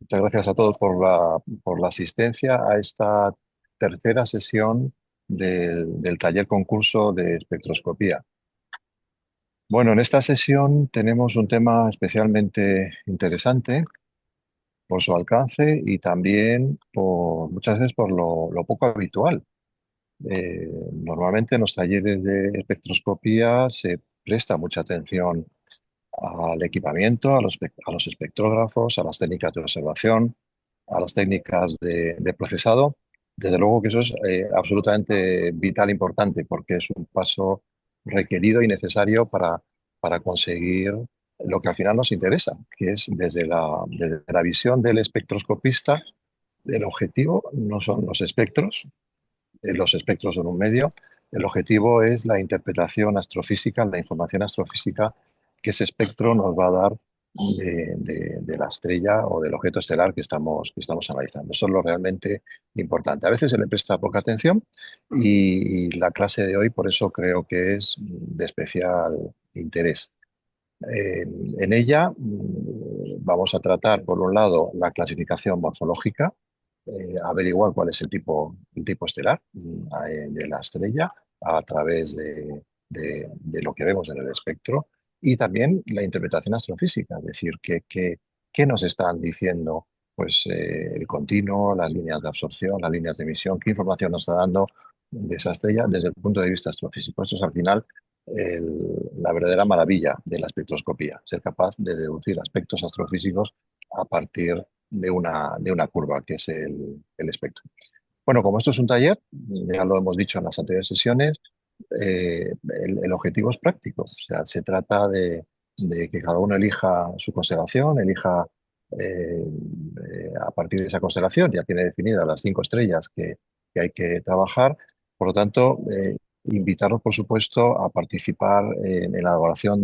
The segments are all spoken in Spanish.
Muchas gracias a todos por la asistencia a esta tercera sesión del taller concurso de espectroscopía. Bueno, en esta sesión tenemos un tema especialmente interesante por su alcance y también muchas veces por lo poco habitual. Normalmente en los talleres de espectroscopía se presta mucha atención al equipamiento, a los espectrógrafos, a las técnicas de observación, a las técnicas de procesado. Desde luego que eso es absolutamente vital, e importante, porque es un paso requerido y necesario para conseguir lo que al final nos interesa, que es desde la visión del espectroscopista, el objetivo no son los espectros son un medio, el objetivo es la interpretación astrofísica, la información astrofísica que ese espectro nos va a dar de la estrella o del objeto estelar que estamos analizando. Eso es lo realmente importante. A veces se le presta poca atención y la clase de hoy por eso creo que es de especial interés. En ella vamos a tratar, por un lado, la clasificación morfológica, averiguar cuál es el tipo estelar de la estrella a través de lo que vemos en el espectro y también la interpretación astrofísica, es decir, qué nos están diciendo pues, el continuo, las líneas de absorción, las líneas de emisión, qué información nos está dando de esa estrella desde el punto de vista astrofísico. Esto es al final la verdadera maravilla de la espectroscopía, ser capaz de deducir aspectos astrofísicos a partir de una curva, que es el espectro. Bueno, como esto es un taller, ya lo hemos dicho en las anteriores sesiones, el objetivo es práctico. O sea, se trata de que cada uno elija su constelación, elija a partir de esa constelación, ya tiene definidas las 5 estrellas que hay que trabajar. Por lo tanto, invitarlos, por supuesto, a participar en la elaboración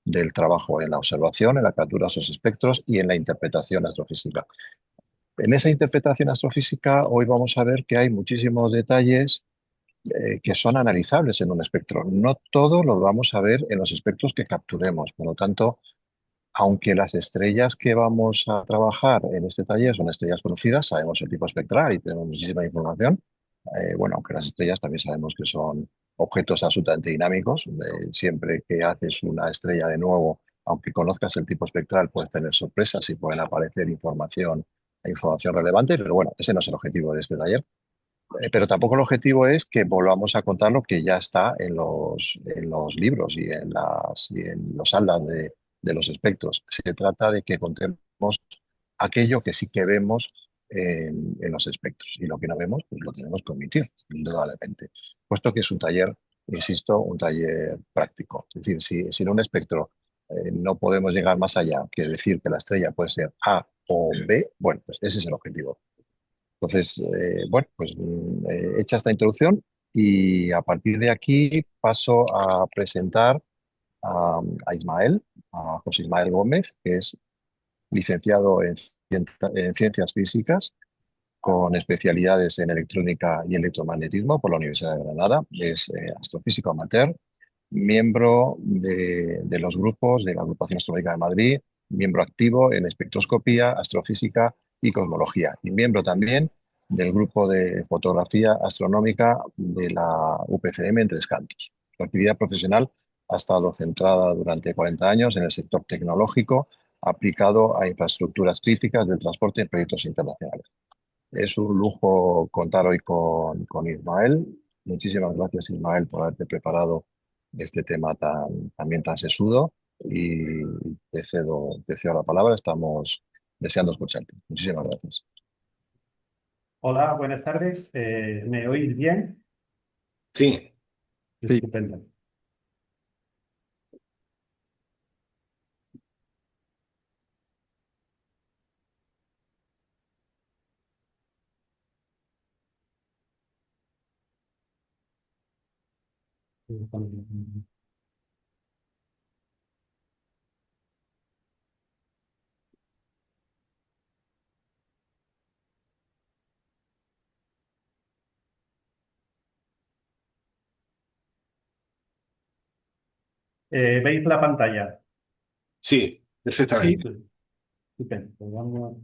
del trabajo, en la observación, en la captura de esos espectros y en la interpretación astrofísica. En esa interpretación astrofísica, hoy vamos a ver que hay muchísimos detalles que son analizables en un espectro. No todos los vamos a ver en los espectros que capturemos. Por lo tanto, aunque las estrellas que vamos a trabajar en este taller son estrellas conocidas, sabemos el tipo espectral y tenemos muchísima información. Bueno, aunque las estrellas también sabemos que son objetos absolutamente dinámicos. Siempre que haces una estrella de nuevo, aunque conozcas el tipo espectral, puedes tener sorpresas y pueden aparecer información relevante, pero bueno, ese no es el objetivo de este taller. Pero tampoco el objetivo es que volvamos a contar lo que ya está en los libros y en los atlas de los espectros. Se trata de que contemos aquello que sí que vemos en los espectros y lo que no vemos, pues lo tenemos que omitir, indudablemente. Puesto que es un taller, insisto, un taller práctico. Es decir, si en un espectro no podemos llegar más allá que decir que la estrella puede ser A o B, bueno, pues ese es el objetivo. Entonces, bueno, pues hecha esta introducción y a partir de aquí paso a presentar a Ismael, a José Ismael Gómez, que es licenciado en Ciencias Físicas con especialidades en electrónica y electromagnetismo por la Universidad de Granada. Es astrofísico amateur, miembro de los grupos de la Agrupación Astronómica de Madrid, miembro activo en espectroscopía, astrofísica y cosmología, y miembro también del grupo de fotografía astronómica de la UPCM en Tres Cantos. Su actividad profesional ha estado centrada durante 40 años en el sector tecnológico aplicado a infraestructuras críticas del transporte en proyectos internacionales. Es un lujo contar hoy con Ismael. Muchísimas gracias, Ismael, por haberte preparado este tema también tan sesudo y te cedo la palabra. Estamos deseando escucharte. Muchísimas gracias. Hola, buenas tardes. ¿Me oís bien? Sí, Sí. Estupendo. ¿Veis la pantalla? sí, Sí. perfectamente. Estupendo.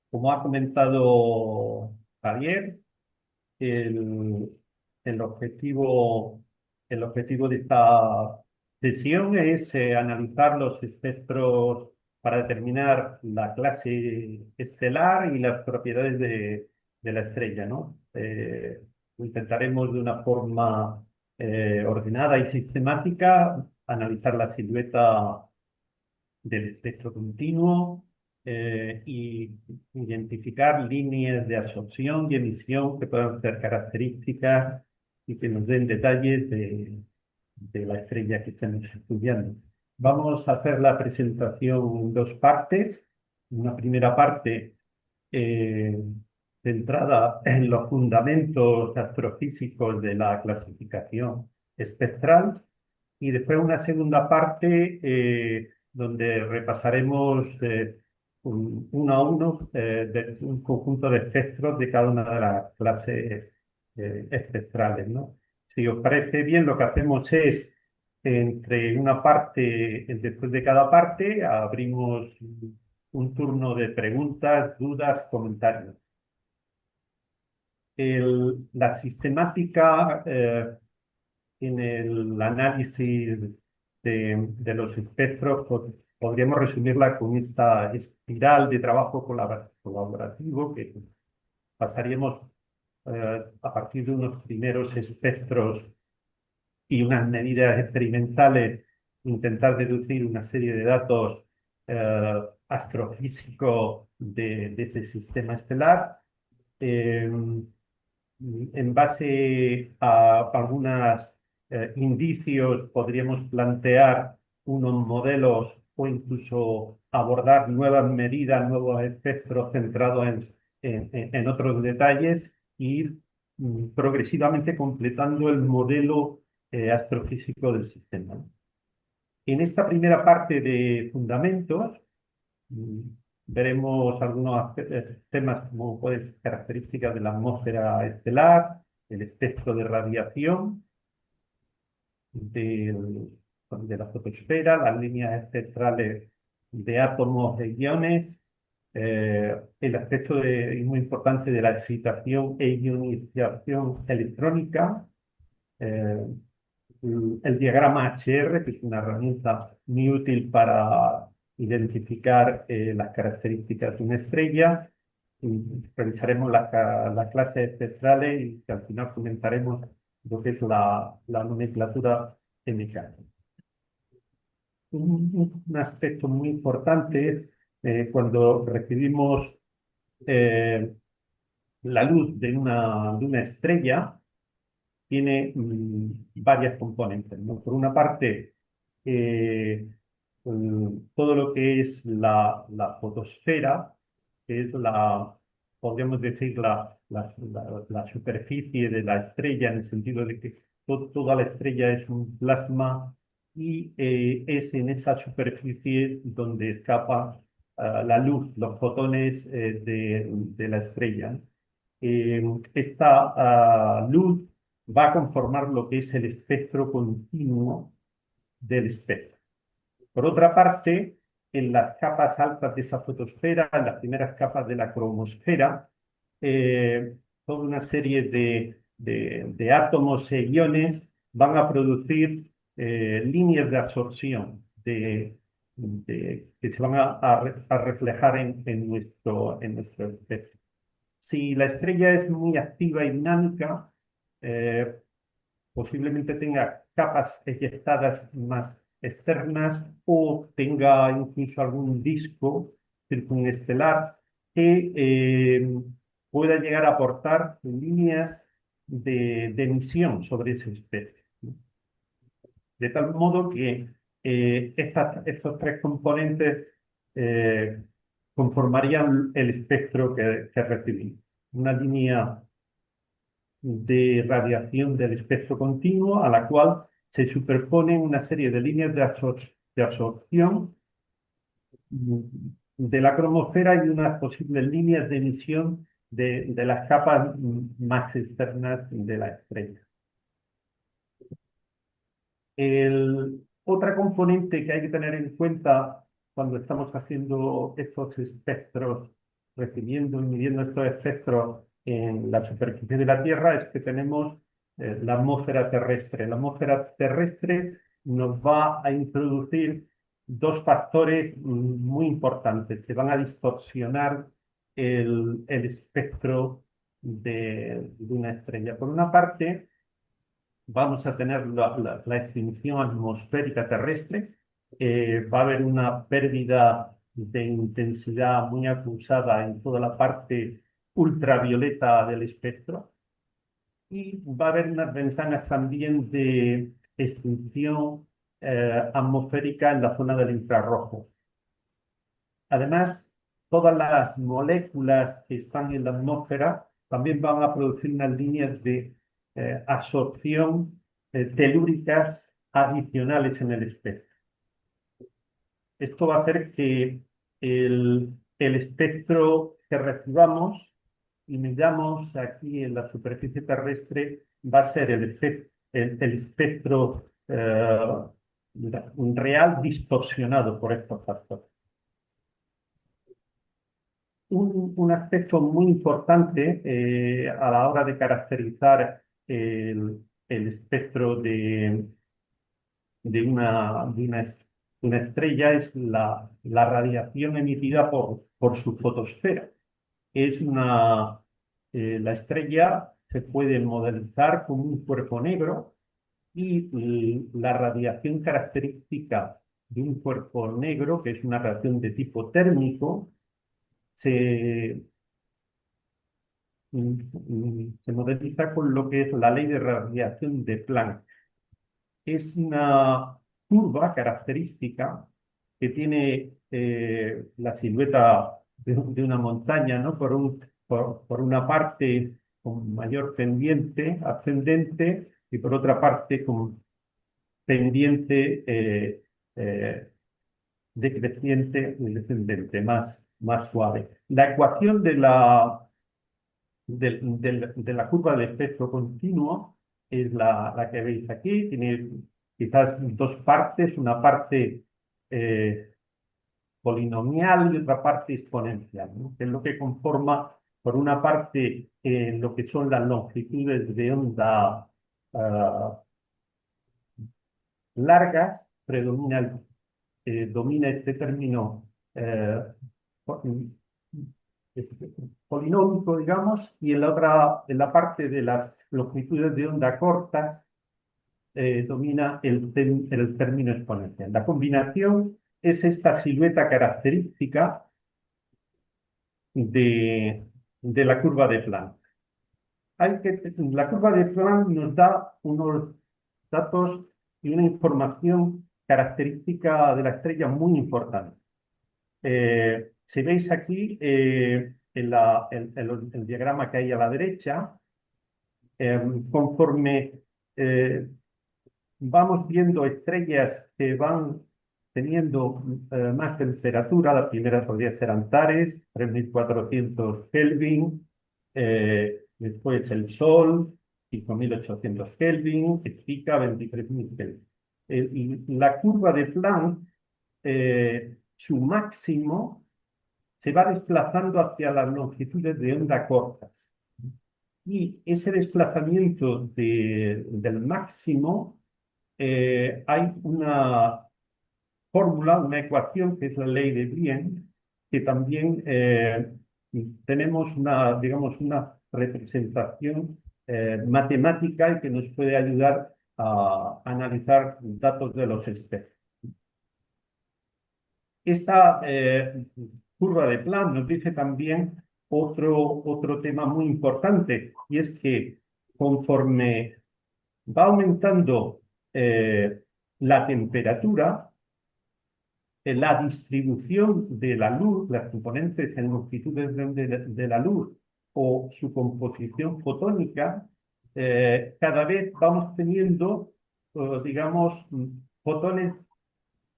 Como ha comentado Javier, el, el objetivo, el objetivo de esta sesión es analizar los espectros para determinar la clase estelar y las propiedades de la estrella, ¿no? Intentaremos de una forma ordenada y sistemática analizar la silueta del espectro continuo y identificar líneas de absorción y emisión que puedan ser características y que nos den detalles de la estrella que estamos estudiando. Vamos a hacer la presentación en dos partes. Una primera parte eh, centrada en los fundamentos astrofísicos de la clasificación espectral y después una segunda parte donde repasaremos uno a uno de un conjunto de espectros de cada una de las clases espectrales, ¿no? Si os parece bien, lo que hacemos es, entre una parte, después de cada parte, abrimos un turno de preguntas, dudas, comentarios. La sistemática en el análisis de los espectros, podríamos resumirla con esta espiral de trabajo colaborativo que pasaríamos a partir de unos primeros espectros y unas medidas experimentales, intentar deducir una serie de datos astrofísicos de ese sistema estelar. Eh, en base a algunos indicios, podríamos plantear unos modelos o incluso abordar nuevas medidas, nuevos espectros centrados en otros detalles e ir progresivamente completando el modelo astrofísico del sistema. En esta primera parte de fundamentos, mm, veremos algunos temas como pueden ser características de la atmósfera estelar, el espectro de radiación del- de la fotosfera, las líneas espectrales de átomos e iones, el aspecto muy importante de la excitación e ionización electrónica, eh, el diagrama HR, que es una herramienta muy útil para identificar las características de una estrella. Y revisaremos las clases espectrales y al final comentaremos lo que es la nomenclatura MK. Un aspecto muy importante es cuando recibimos eh, la luz de una estrella, tiene varias componentes, ¿no? Por una parte, todo lo que es la fotosfera, que es podríamos decir, la superficie de la estrella, en el sentido de que toda la estrella es un plasma y es en esa superficie donde escapa la luz, los fotones de la estrella. Eh, Esta luz va a conformar lo que es el espectro continuo del espectro. Por otra parte, en las capas altas de esa fotosfera, en las primeras capas de la cromosfera, toda una serie de átomos e iones van a producir líneas de absorción que se van a reflejar en nuestro espectro. Si la estrella es muy activa y dinámica, eh, posiblemente tenga capas eyectadas más externas o tenga incluso algún disco circunestelar que pueda llegar a aportar líneas de emisión sobre esa especie, ¿no? De tal modo que estos tres componentes eh, conformarían el espectro que recibimos. Una línea de radiación del espectro continuo a la cual se superponen una serie de líneas de absorción de la cromosfera y unas posibles líneas de emisión de las capas más externas de la estrella. Otra componente que hay que tener en cuenta cuando estamos haciendo estos espectros, recibiendo y midiendo estos espectros en la superficie de la Tierra, es que tenemos la atmósfera terrestre. La atmósfera terrestre nos va a introducir dos factores muy importantes que van a distorsionar el espectro de una estrella. Por una parte, vamos a tener la extinción atmosférica terrestre, va a haber una pérdida de intensidad muy acusada en toda la parte ultravioleta del espectro y va a haber unas ventanas también de extinción atmosférica en la zona del infrarrojo. Además, todas las moléculas que están en la atmósfera también van a producir unas líneas de absorción telúricas adicionales en el espectro. Esto va a hacer que el espectro que recibamos y midamos aquí en la superficie terrestre va a ser el espectro real distorsionado por estos factores. Un aspecto muy importante a la hora de caracterizar el espectro de una estrella es la radiación emitida por su fotosfera. La estrella se puede modelizar como un cuerpo negro y la radiación característica de un cuerpo negro, que es una radiación de tipo térmico, se, se modeliza con lo que es la ley de radiación de Planck. Es una curva característica que tiene la silueta de una montaña, ¿no? Por una parte con mayor pendiente ascendente y por otra parte con pendiente eh, decreciente y descendente, más suave. La ecuación de la curva del espectro continuo es la que veis aquí. Tiene quizás dos partes, una parte polinomial y otra parte exponencial, ¿no? Que es lo que conforma, por una parte, lo que son las longitudes de onda largas, domina este término polinómico, digamos, y en la parte de las longitudes de onda cortas, domina el término exponencial. La combinación es esta silueta característica de la curva de Planck. La curva de Planck nos da unos datos y una información característica de la estrella muy importante. Si veis aquí el diagrama que hay a la derecha, conforme vamos viendo estrellas que van teniendo más temperatura, la primera podría ser Antares, 3400 Kelvin, después el Sol, 5800 Kelvin, Spica, 23.000 Kelvin. La curva de Planck, su máximo se va desplazando hacia las longitudes de onda cortas. Y ese desplazamiento del máximo, hay una fórmula, una ecuación que es la ley de Brien, que también tenemos digamos, una representación matemática y que nos puede ayudar a analizar datos de los espectros. Esta curva de Planck nos dice también otro tema muy importante, y es que conforme va aumentando la temperatura, la distribución de la luz, las componentes en longitudes de la luz o su composición fotónica, cada vez vamos teniendo, digamos, fotones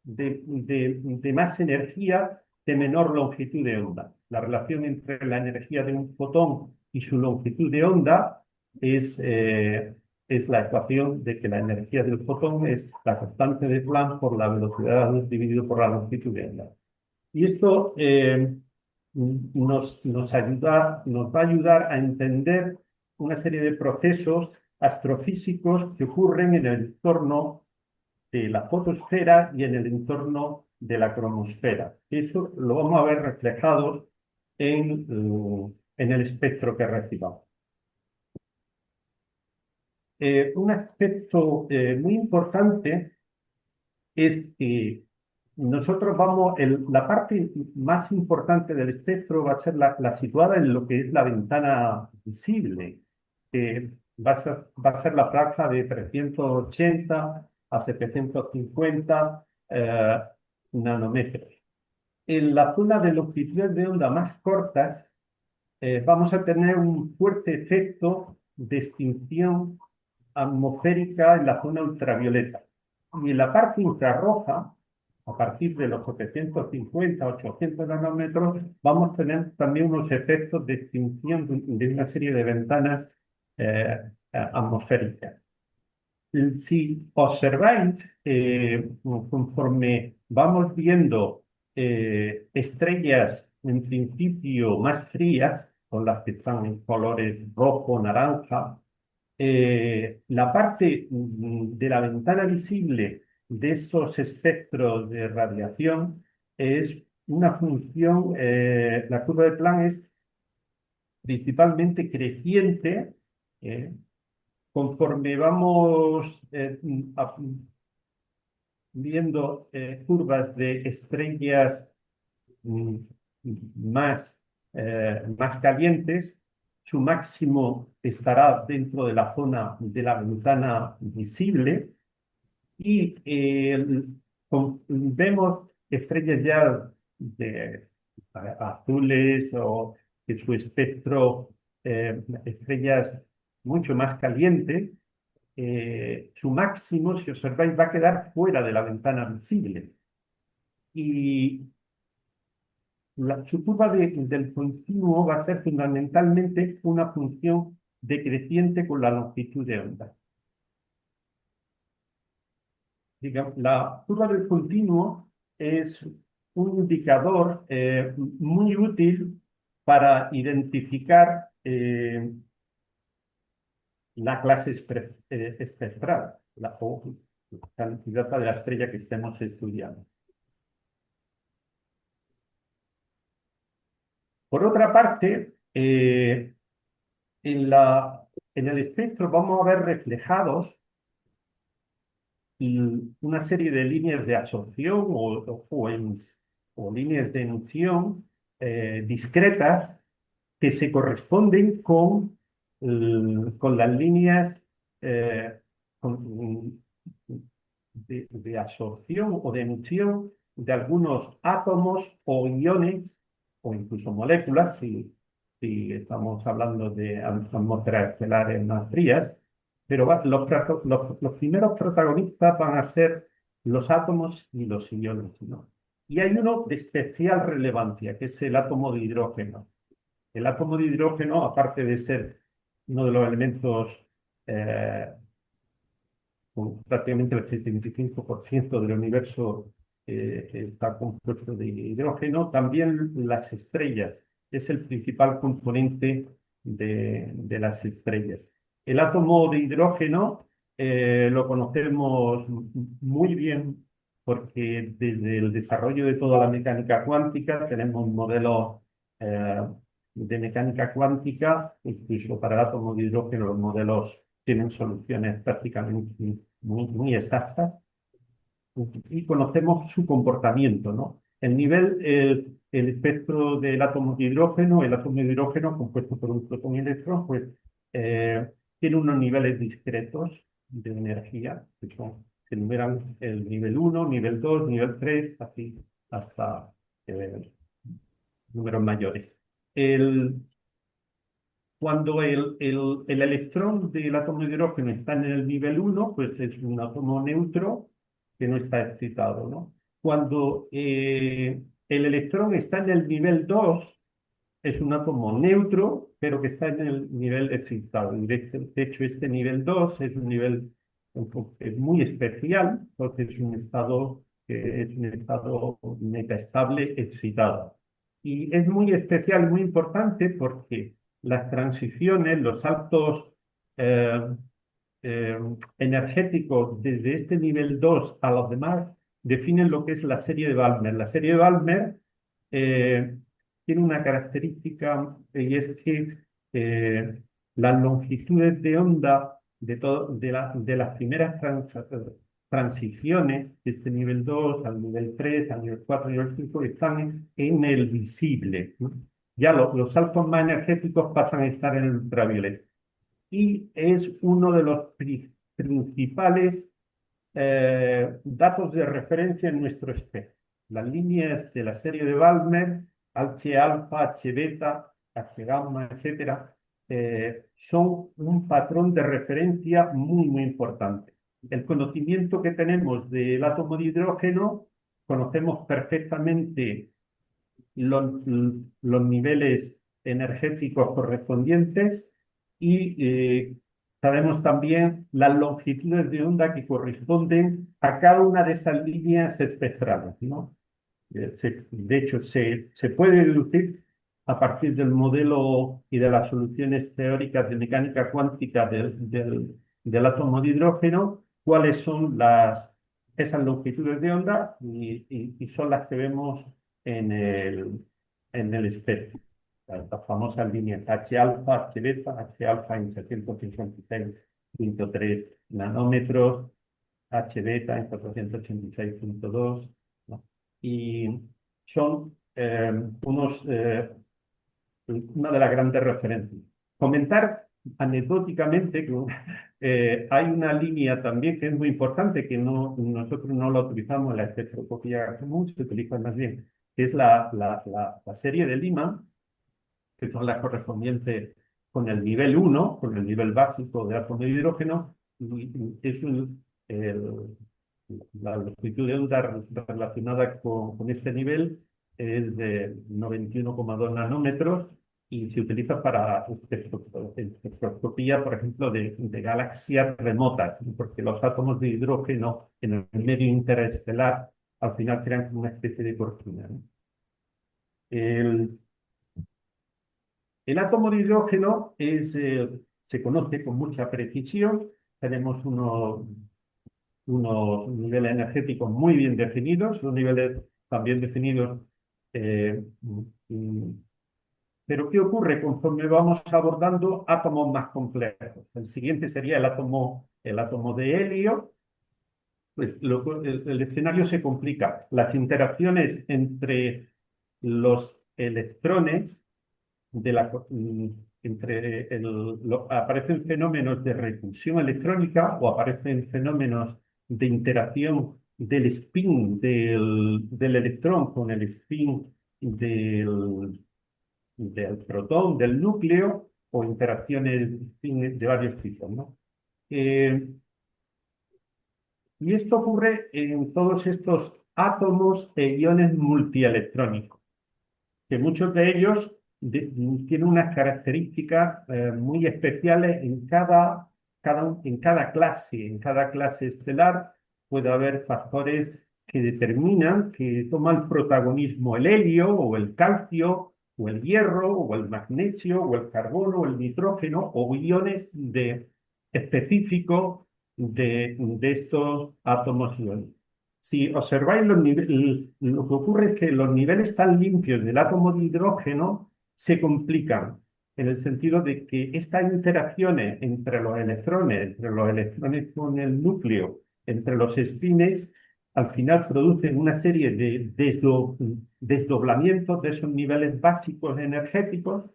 de más energía de menor longitud de onda. La relación entre la energía de un fotón y su longitud de onda es la ecuación de que la energía del fotón es la constante de Planck por la velocidad de la luz dividido por la longitud de onda. Y esto nos va a ayudar a entender una serie de procesos astrofísicos que ocurren en el entorno de la fotosfera y en el entorno de la cromosfera. Eso lo vamos a ver reflejado en el espectro que recibamos. Un aspecto muy importante es que nosotros la parte más importante del espectro va a ser la situada en lo que es la ventana visible, que va a ser la franja de 380 a 750 nanómetros. En la zona de longitudes de onda más cortas, vamos a tener un fuerte efecto de extinción atmosférica en la zona ultravioleta. Y en la parte infrarroja, a partir de los 750, 800 nanómetros, vamos a tener también unos efectos de extinción de una serie de ventanas atmosféricas. Si observáis, conforme vamos viendo estrellas en principio más frías, con las que están en colores rojo, naranja, la parte de la ventana visible de esos espectros de radiación es una función, la curva de Planck es principalmente creciente, eh, conforme vamos viendo curvas de estrellas mm, más, más calientes, su máximo estará dentro de la zona de la ventana visible y vemos estrellas ya azules o que su espectro, estrellas mucho más calientes, su máximo, si observáis, va a quedar fuera de la ventana visible. Y su curva del continuo va a ser fundamentalmente una función decreciente con la longitud de onda. Digamos, la curva del continuo es un indicador muy útil para identificar la clase espectral, o la cantidad de la estrella que estemos estudiando. Por otra parte, en el espectro vamos a ver reflejados una serie de líneas de absorción o líneas de emisión discretas que se corresponden con las líneas eh, con- de absorción o de emisión de algunos átomos o iones o incluso moléculas, si estamos hablando de atmósferas estelares más frías, pero los primeros protagonistas van a ser los átomos y los iones, ¿no? Y hay uno de especial relevancia, que es el átomo de hidrógeno. El átomo de hidrógeno, aparte de ser uno de los elementos con prácticamente el 75% del universo está compuesto de hidrógeno, también las estrellas es el principal componente de las estrellas. El átomo de hidrógeno lo conocemos muy bien porque desde el desarrollo de toda la mecánica cuántica tenemos modelos eh, de mecánica cuántica, incluso para el átomo de hidrógeno los modelos tienen soluciones prácticamente muy exactas y conocemos su comportamiento, ¿no? El espectro del átomo de hidrógeno, el átomo de hidrógeno compuesto por un protón y electrón, pues tiene unos niveles discretos de energía, se enumeran el nivel 1, nivel 2, nivel 3, así hasta números mayores. El, Cuando el electrón del átomo de hidrógeno está en el nivel 1, pues es un átomo neutro que no está excitado, ¿no? Cuando el electrón está en el nivel 2, es un átomo neutro, pero que está en el nivel excitado. Y de hecho, este nivel 2 es un nivel es muy especial, porque es un estado que es un estado metaestable excitado. Y es muy especial, muy importante porque las transiciones, los saltos eh, eh, energéticos desde este nivel 2 a los demás definen lo que es la serie de Balmer. La serie de Balmer eh, tiene una característica y es que las longitudes de onda de las primeras transiciones, de este nivel 2 al nivel 3, al nivel 4, al nivel 5, están en el visible, ¿no? Ya los saltos más energéticos pasan a estar en el ultravioleta y es uno de los principales datos de referencia en nuestro espejo. Las líneas de la serie de Balmer, H alfa, H beta, H gamma, etcétera, son un patrón de referencia muy, muy importante. El conocimiento que tenemos del átomo de hidrógeno, conocemos perfectamente los, los niveles energéticos correspondientes y sabemos también las longitudes de onda que corresponden a cada una de esas líneas espectrales, ¿no? De hecho, se puede deducir a partir del modelo y de las soluciones teóricas de mecánica cuántica del átomo de hidrógeno cuáles son esas longitudes de onda y son las que vemos en el espectro. Las famosas líneas H alfa, H beta, H alfa en 756,3 nanómetros, H beta en 486,2, ¿no? Y son una de las grandes referencias. Comentar anecdóticamente que hay una línea también que es muy importante, que nosotros no la utilizamos en la espectroscopía común, se utiliza más bien, que es la serie de Lima, que son las correspondientes con el nivel 1, con el nivel básico de átomo de hidrógeno, y es la longitud de onda relacionada con este nivel es de 91,2 nanómetros y se utiliza para espectroscopía, por ejemplo, de galaxias remotas, porque los átomos de hidrógeno en el medio interestelar al final crean como una especie de cortina, ¿no? El, el átomo de hidrógeno se conoce con mucha precisión. Tenemos unos niveles energéticos muy bien definidos, unos niveles también definidos. eh, mm, pero ¿qué ocurre conforme vamos abordando átomos más complejos? El siguiente sería el átomo de helio. Pues el escenario se complica. Las interacciones entre los electrones de la, aparecen fenómenos de repulsión electrónica o aparecen fenómenos de interacción del spin del electrón con el spin del protón, del núcleo, o interacciones de varios tipos, ¿no? Y esto ocurre en todos estos átomos e iones multielectrónicos, que muchos de ellos tienen unas características muy especiales en cada clase. En cada clase estelar puede haber factores que determinan, que toma el protagonismo el helio o el calcio o el hierro o el magnesio o el carbono o el nitrógeno o iones específicos de estos átomos iones. Si observáis lo que ocurre es que los niveles tan limpios del átomo de hidrógeno se complican, en el sentido de que estas interacciones entre los electrones con el núcleo, entre los espines, al final producen una serie de desdoblamientos de esos niveles básicos energéticos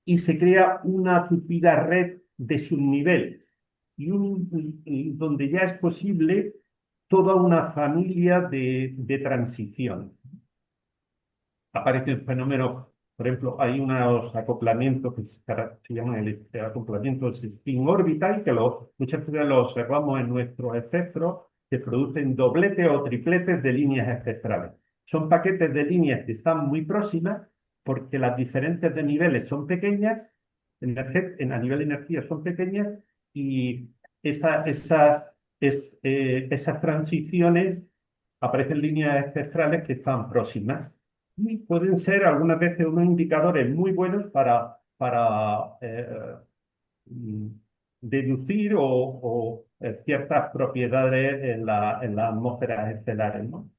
y se crea una tupida red de subniveles donde ya es posible toda una familia de transición. Aparecen fenómenos, por ejemplo, hay unos acoplamientos que se llaman acoplamientos spin orbital, que muchas veces los observamos en nuestro espectro, que producen dobletes o tripletes de líneas espectrales. Son paquetes de líneas que están muy próximas porque las diferencias de niveles son pequeñas, a nivel de energía son pequeñas, y esas transiciones aparecen líneas espectrales que están próximas y pueden ser algunas veces unos indicadores muy buenos para mm, deducir ciertas propiedades en las atmósferas estelares, ¿no?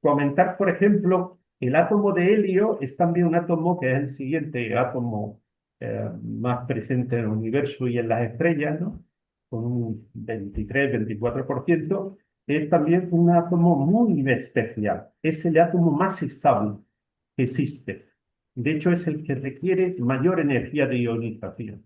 Comentar, por ejemplo, el átomo de helio es también un átomo que es el siguiente átomo más presente en el universo y en las estrellas, ¿no? Con un 23-24%, es también un átomo muy especial. Es el átomo más estable que existe. De hecho, es el que requiere mayor energía de ionización.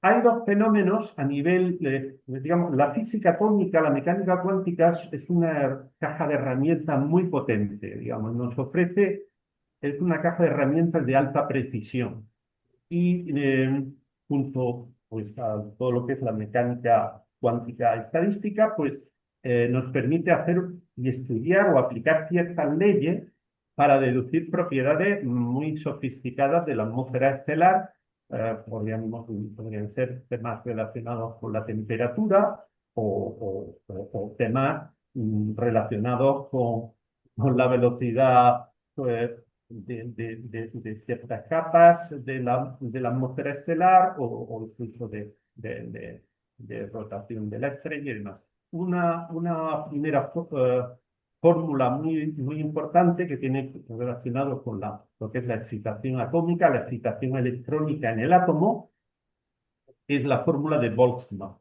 Hay dos fenómenos a nivel, digamos, la física atómica, la mecánica cuántica es una caja de herramientas muy potente, digamos, nos ofrece, es una caja de herramientas de alta precisión. Y junto pues, a todo lo que es la mecánica cuántica estadística, pues nos permite hacer y estudiar o aplicar ciertas leyes para deducir propiedades muy sofisticadas de la atmósfera estelar. Podrían ser temas relacionados con la temperatura o temas relacionados con la velocidad pues, de ciertas capas de la atmósfera estelar o incluso de rotación de la estrella y demás. Una primera fórmula muy importante que tiene relacionado con lo que es la excitación atómica, la excitación electrónica en el átomo, es la fórmula de Boltzmann,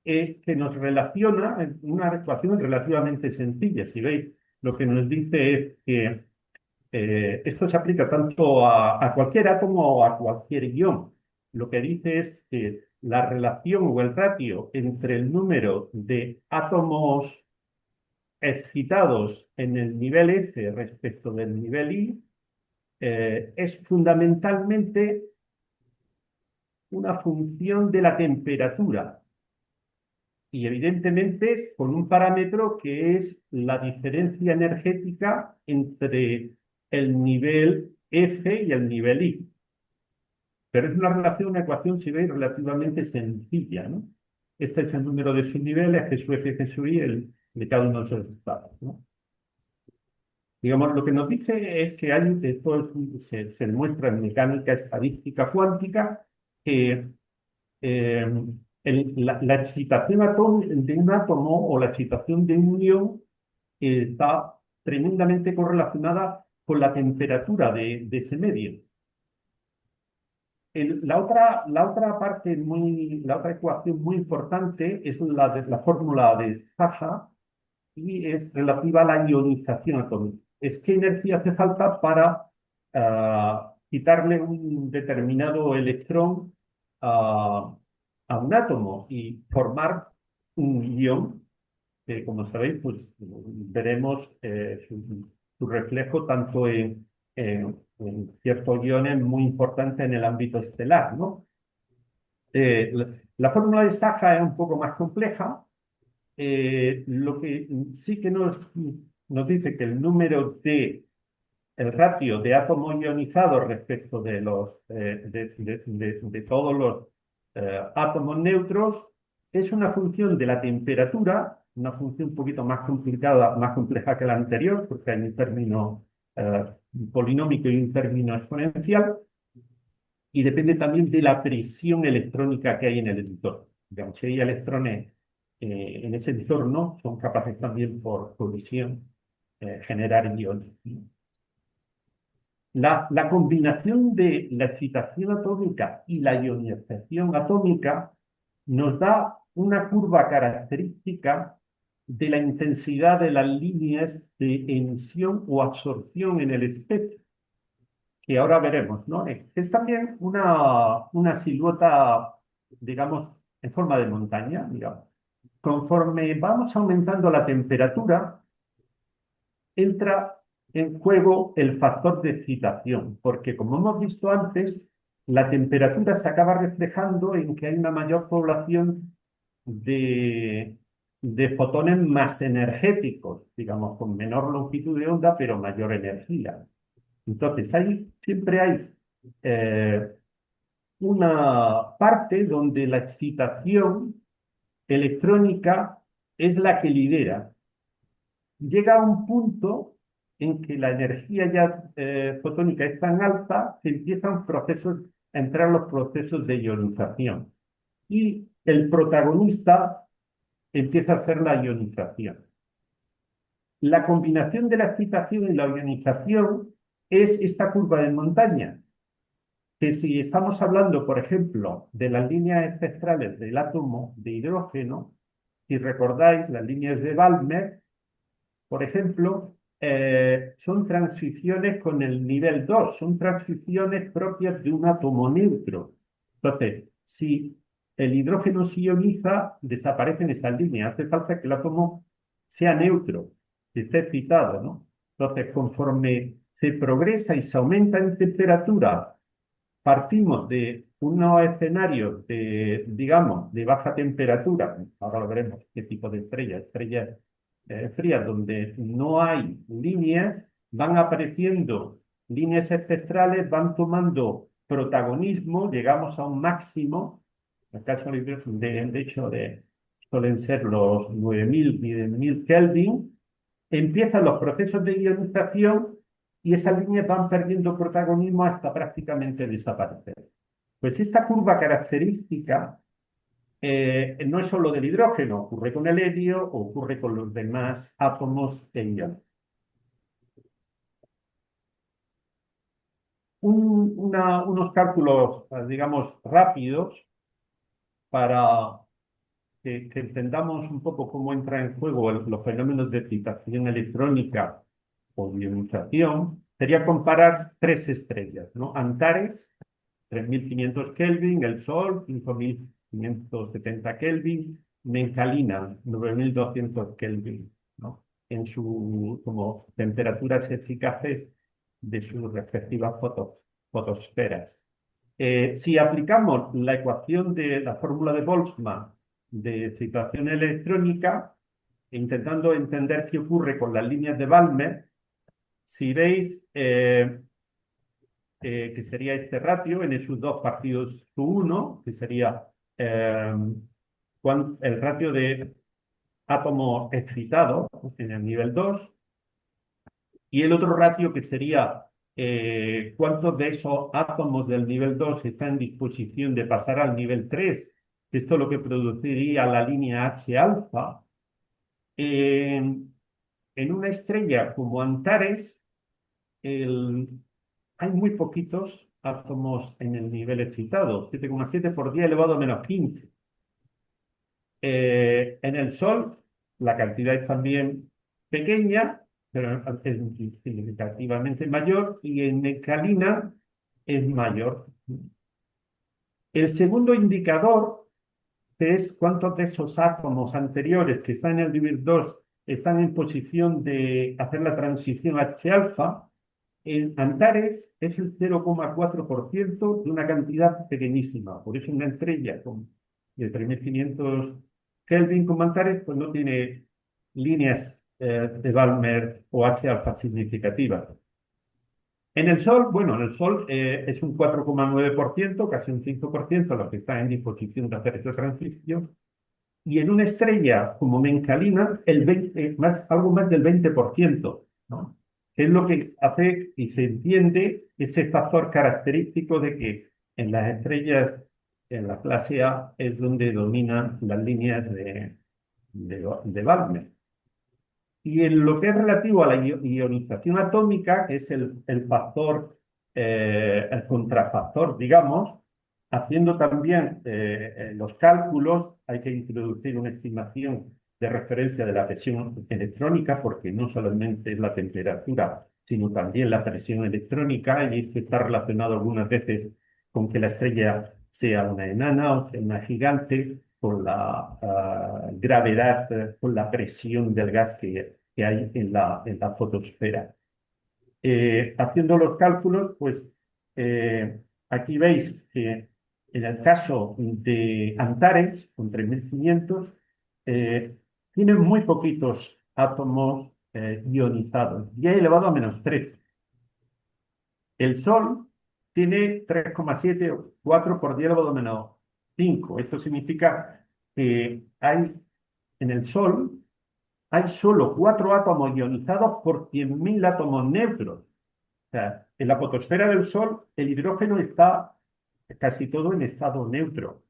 que nos relaciona en una ecuación relativamente sencilla. Si veis, lo que nos dice es que esto se aplica tanto a cualquier átomo o a cualquier ion. Lo que dice es que la relación o el ratio entre el número de átomos excitados en el nivel S respecto del nivel I es fundamentalmente una función de la temperatura y evidentemente con un parámetro que es la diferencia energética entre el nivel F y el nivel I. Pero es una relación, una ecuación, si veis, relativamente sencilla, ¿no? Este es el número de sus niveles, que su F, que su I, el de cada uno de sus estados, ¿no? Digamos, lo que nos dice es que hay, esto se demuestra en mecánica estadística cuántica, que eh, la excitación de un átomo o la excitación de un ion está tremendamente correlacionada con la temperatura de ese medio. La otra ecuación muy importante es la fórmula de Zaha y es relativa a la ionización atómica. Es qué energía hace falta para quitarle un determinado electrón a un átomo y formar un ion que, como sabéis, pues veremos su reflejo tanto en ciertos iones muy importantes en el ámbito estelar, ¿no? La fórmula de Saja es un poco más compleja. Lo que sí que nos dice que el ratio de átomos ionizados respecto de todos los átomos neutros es una función de la temperatura, una función un poquito más complicada, más compleja que la anterior, porque hay un término eh, polinómico y un término exponencial, y depende también de la presión electrónica que hay en el editor. Digamos, si hay electrones en ese editor, no, son capaces también por colisión generar iones. La combinación de la excitación atómica y la ionización atómica nos da una curva característica de la intensidad de las líneas de emisión o absorción en el espectro, que ahora veremos, ¿no? Es también una silueta, digamos, en forma de montaña, digamos. Conforme vamos aumentando la temperatura, entra en juego el factor de excitación, porque como hemos visto antes, la temperatura se acaba reflejando en que hay una mayor población de, de fotones más energéticos, digamos, con menor longitud de onda, pero mayor energía. Entonces, siempre hay una parte donde la excitación electrónica es la que lidera. Llega a un punto en que la energía ya fotónica es tan alta que empiezan procesos, a entrar los procesos de ionización. Y el protagonista empieza a hacer la ionización. La combinación de la excitación y la ionización es esta curva de montaña, que si estamos hablando, por ejemplo, de las líneas espectrales del átomo de hidrógeno, si recordáis las líneas de Balmer, por ejemplo, son transiciones con el nivel 2, son transiciones propias de un átomo neutro. Entonces, si el hidrógeno se ioniza, desaparecen esas líneas. Hace falta que el átomo sea neutro, que esté excitado, ¿no? Entonces, conforme se progresa y se aumenta en temperatura, partimos de unos escenarios de, digamos, de baja temperatura, ahora lo veremos qué tipo de estrellas frías donde no hay líneas, van apareciendo líneas espectrales, van tomando protagonismo, llegamos a un máximo, en el caso de hecho suelen ser los 9000 y 10.000 Kelvin, empiezan los procesos de ionización y esas líneas van perdiendo protagonismo hasta prácticamente desaparecer. Pues esta curva característica no es solo del hidrógeno, ocurre con el helio, ocurre con los demás átomos de iones. Unos cálculos, digamos, rápidos para que entendamos un poco cómo entran en juego los fenómenos de excitación electrónica o ionización, sería comparar tres estrellas, ¿no? Antares, 3500 Kelvin, el Sol, 5570 Kelvin, Mencalina, 9200 Kelvin, ¿no? En su, como temperaturas eficaces de sus respectivas fotosferas. Si aplicamos la ecuación de la fórmula de Boltzmann de excitación electrónica, intentando entender qué ocurre con las líneas de Balmer, si veis que sería este ratio en esos dos partidos su 1, que sería el ratio de átomos excitados en el nivel 2, y el otro ratio que sería cuántos de esos átomos del nivel 2 están en disposición de pasar al nivel 3. Esto es lo que produciría la línea H alfa. En una estrella como Antares, hay muy poquitos átomos en el nivel excitado, 7,7 por 10 elevado a menos 15. En el Sol, la cantidad es también pequeña, pero es significativamente mayor, y en Mencalina es mayor. El segundo indicador es cuántos de esos átomos anteriores que están en el nivel 2 están en posición de hacer la transición H-alfa. En Antares es el 0,4% de una cantidad pequeñísima. Por eso una estrella de 3500 Kelvin como Antares pues no tiene líneas de Balmer o H-alfa significativas. En el Sol, bueno, en el Sol es un 4,9%, casi un 5% los que están en disposición de hacer esta transición. Y en una estrella como Mencalina, algo más del 20%, ¿no? Es lo que hace y se entiende ese factor característico de que en las estrellas, en la clase A, es donde dominan las líneas de Balmer. Y en lo que es relativo a la ionización atómica, que es el factor, el contrafactor, digamos, haciendo también los cálculos, hay que introducir una estimación de referencia de la presión electrónica, porque no solamente es la temperatura, sino también la presión electrónica, y esto está relacionado algunas veces con que la estrella sea una enana o sea una gigante, con la gravedad, con la presión del gas que hay en la fotosfera. Haciendo los cálculos, pues aquí veis que en el caso de Antares, con 3500, tiene muy poquitos átomos ionizados, 10 elevado a menos 3. El Sol tiene 3,7 o 4 por 10 elevado a menos 5. Esto significa que hay en el Sol, hay solo 4 átomos ionizados por 100.000 átomos neutros. O sea, en la fotosfera del Sol el hidrógeno está casi todo en estado neutro.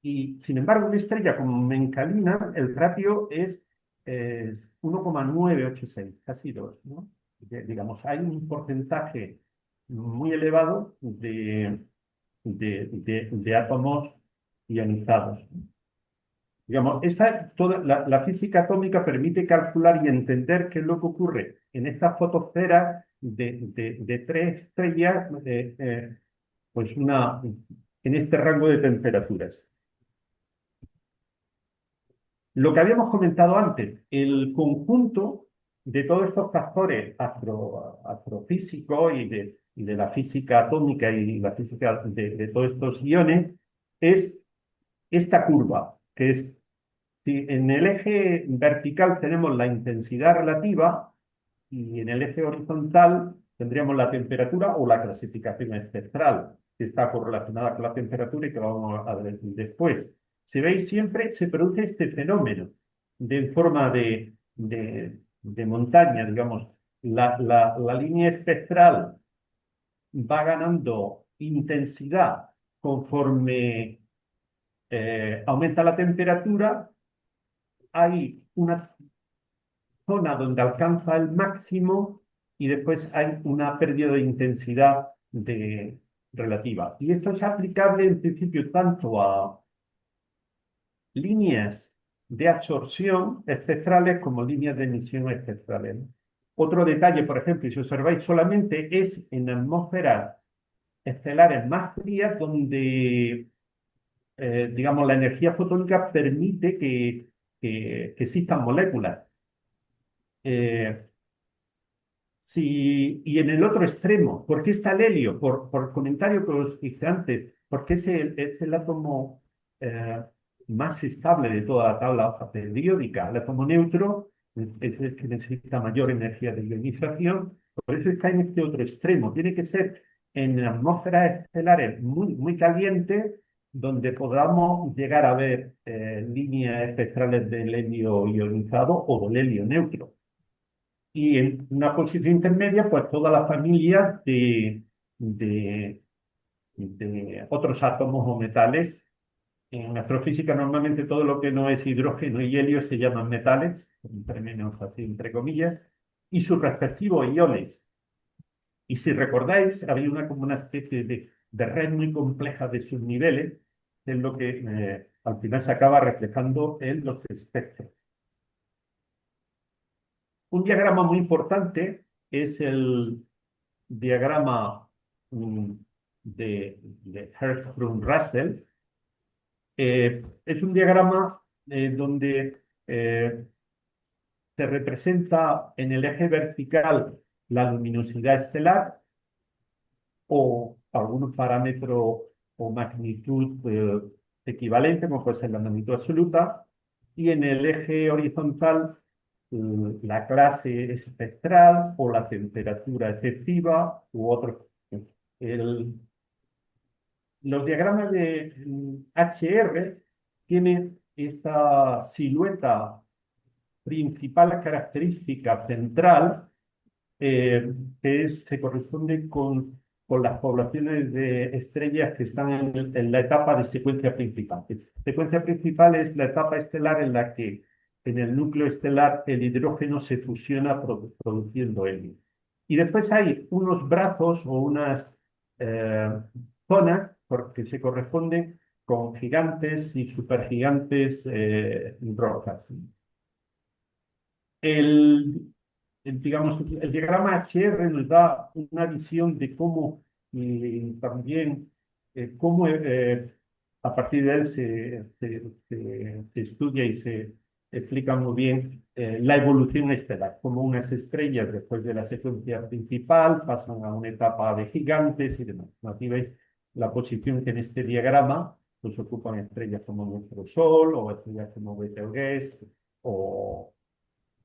Y sin embargo, una estrella como Mencalina, el ratio es 1,986, casi 2, ¿no? Digamos, hay un porcentaje muy elevado de átomos ionizados. Digamos, toda la física atómica permite calcular y entender qué es lo que ocurre en esta fotosfera de 3 estrellas, pues en este rango de temperaturas. Lo que habíamos comentado antes, el conjunto de todos estos factores astrofísicos y de la física atómica y la física de todos estos iones es esta curva, que es, si en el eje vertical tenemos la intensidad relativa y en el eje horizontal tendríamos la temperatura o la clasificación espectral, que está correlacionada con la temperatura y que vamos a ver después. Si veis, siempre se produce este fenómeno de forma de montaña, digamos. La línea espectral va ganando intensidad conforme aumenta la temperatura. Hay una zona donde alcanza el máximo y después hay una pérdida de intensidad relativa. Y esto es aplicable en principio tanto a líneas de absorción espectrales como líneas de emisión espectrales. Otro detalle, por ejemplo, si observáis solamente, es en atmósferas estelares más frías donde, digamos, la energía fotónica permite que existan moléculas. Y en el otro extremo, ¿por qué está el helio? Por el comentario que os hice antes, porque es el átomo más estable de toda la tabla periódica. El átomo neutro es el que necesita mayor energía de ionización, por eso está en este otro extremo. Tiene que ser en atmósferas estelares muy, muy calientes, donde podamos llegar a ver líneas espectrales del helio ionizado o del helio neutro. Y en una posición intermedia, pues todas las familias de, de otros átomos o metales. En astrofísica normalmente todo lo que no es hidrógeno y helio se llaman metales, entre menos así entre comillas, y sus respectivos iones. Y si recordáis, había como una especie de red muy compleja de subniveles, que es lo que al final se acaba reflejando en los espectros. Un diagrama muy importante es el diagrama de Hertzsprung-Russell. Es un diagrama donde se representa en el eje vertical la luminosidad estelar o algún parámetro o magnitud equivalente, como puede ser la magnitud absoluta, y en el eje horizontal la clase espectral o la temperatura efectiva u otro. Los diagramas de HR tienen esta silueta principal característica central, se corresponde con las poblaciones de estrellas que están en la etapa de secuencia principal. Secuencia principal es la etapa estelar en la que en el núcleo estelar el hidrógeno se fusiona produciendo helio. Y después hay unos brazos o unas zonas que se corresponden con gigantes y supergigantes rocas. Digamos, el diagrama HR nos da una visión de cómo también cómo a partir de él se estudia y se explica muy bien la evolución estelar, cómo unas estrellas después de la secuencia principal pasan a una etapa de gigantes y demás. Aquí veis la posición que en este diagrama pues ocupan estrellas como nuestro Sol o estrellas como Betelgeuse o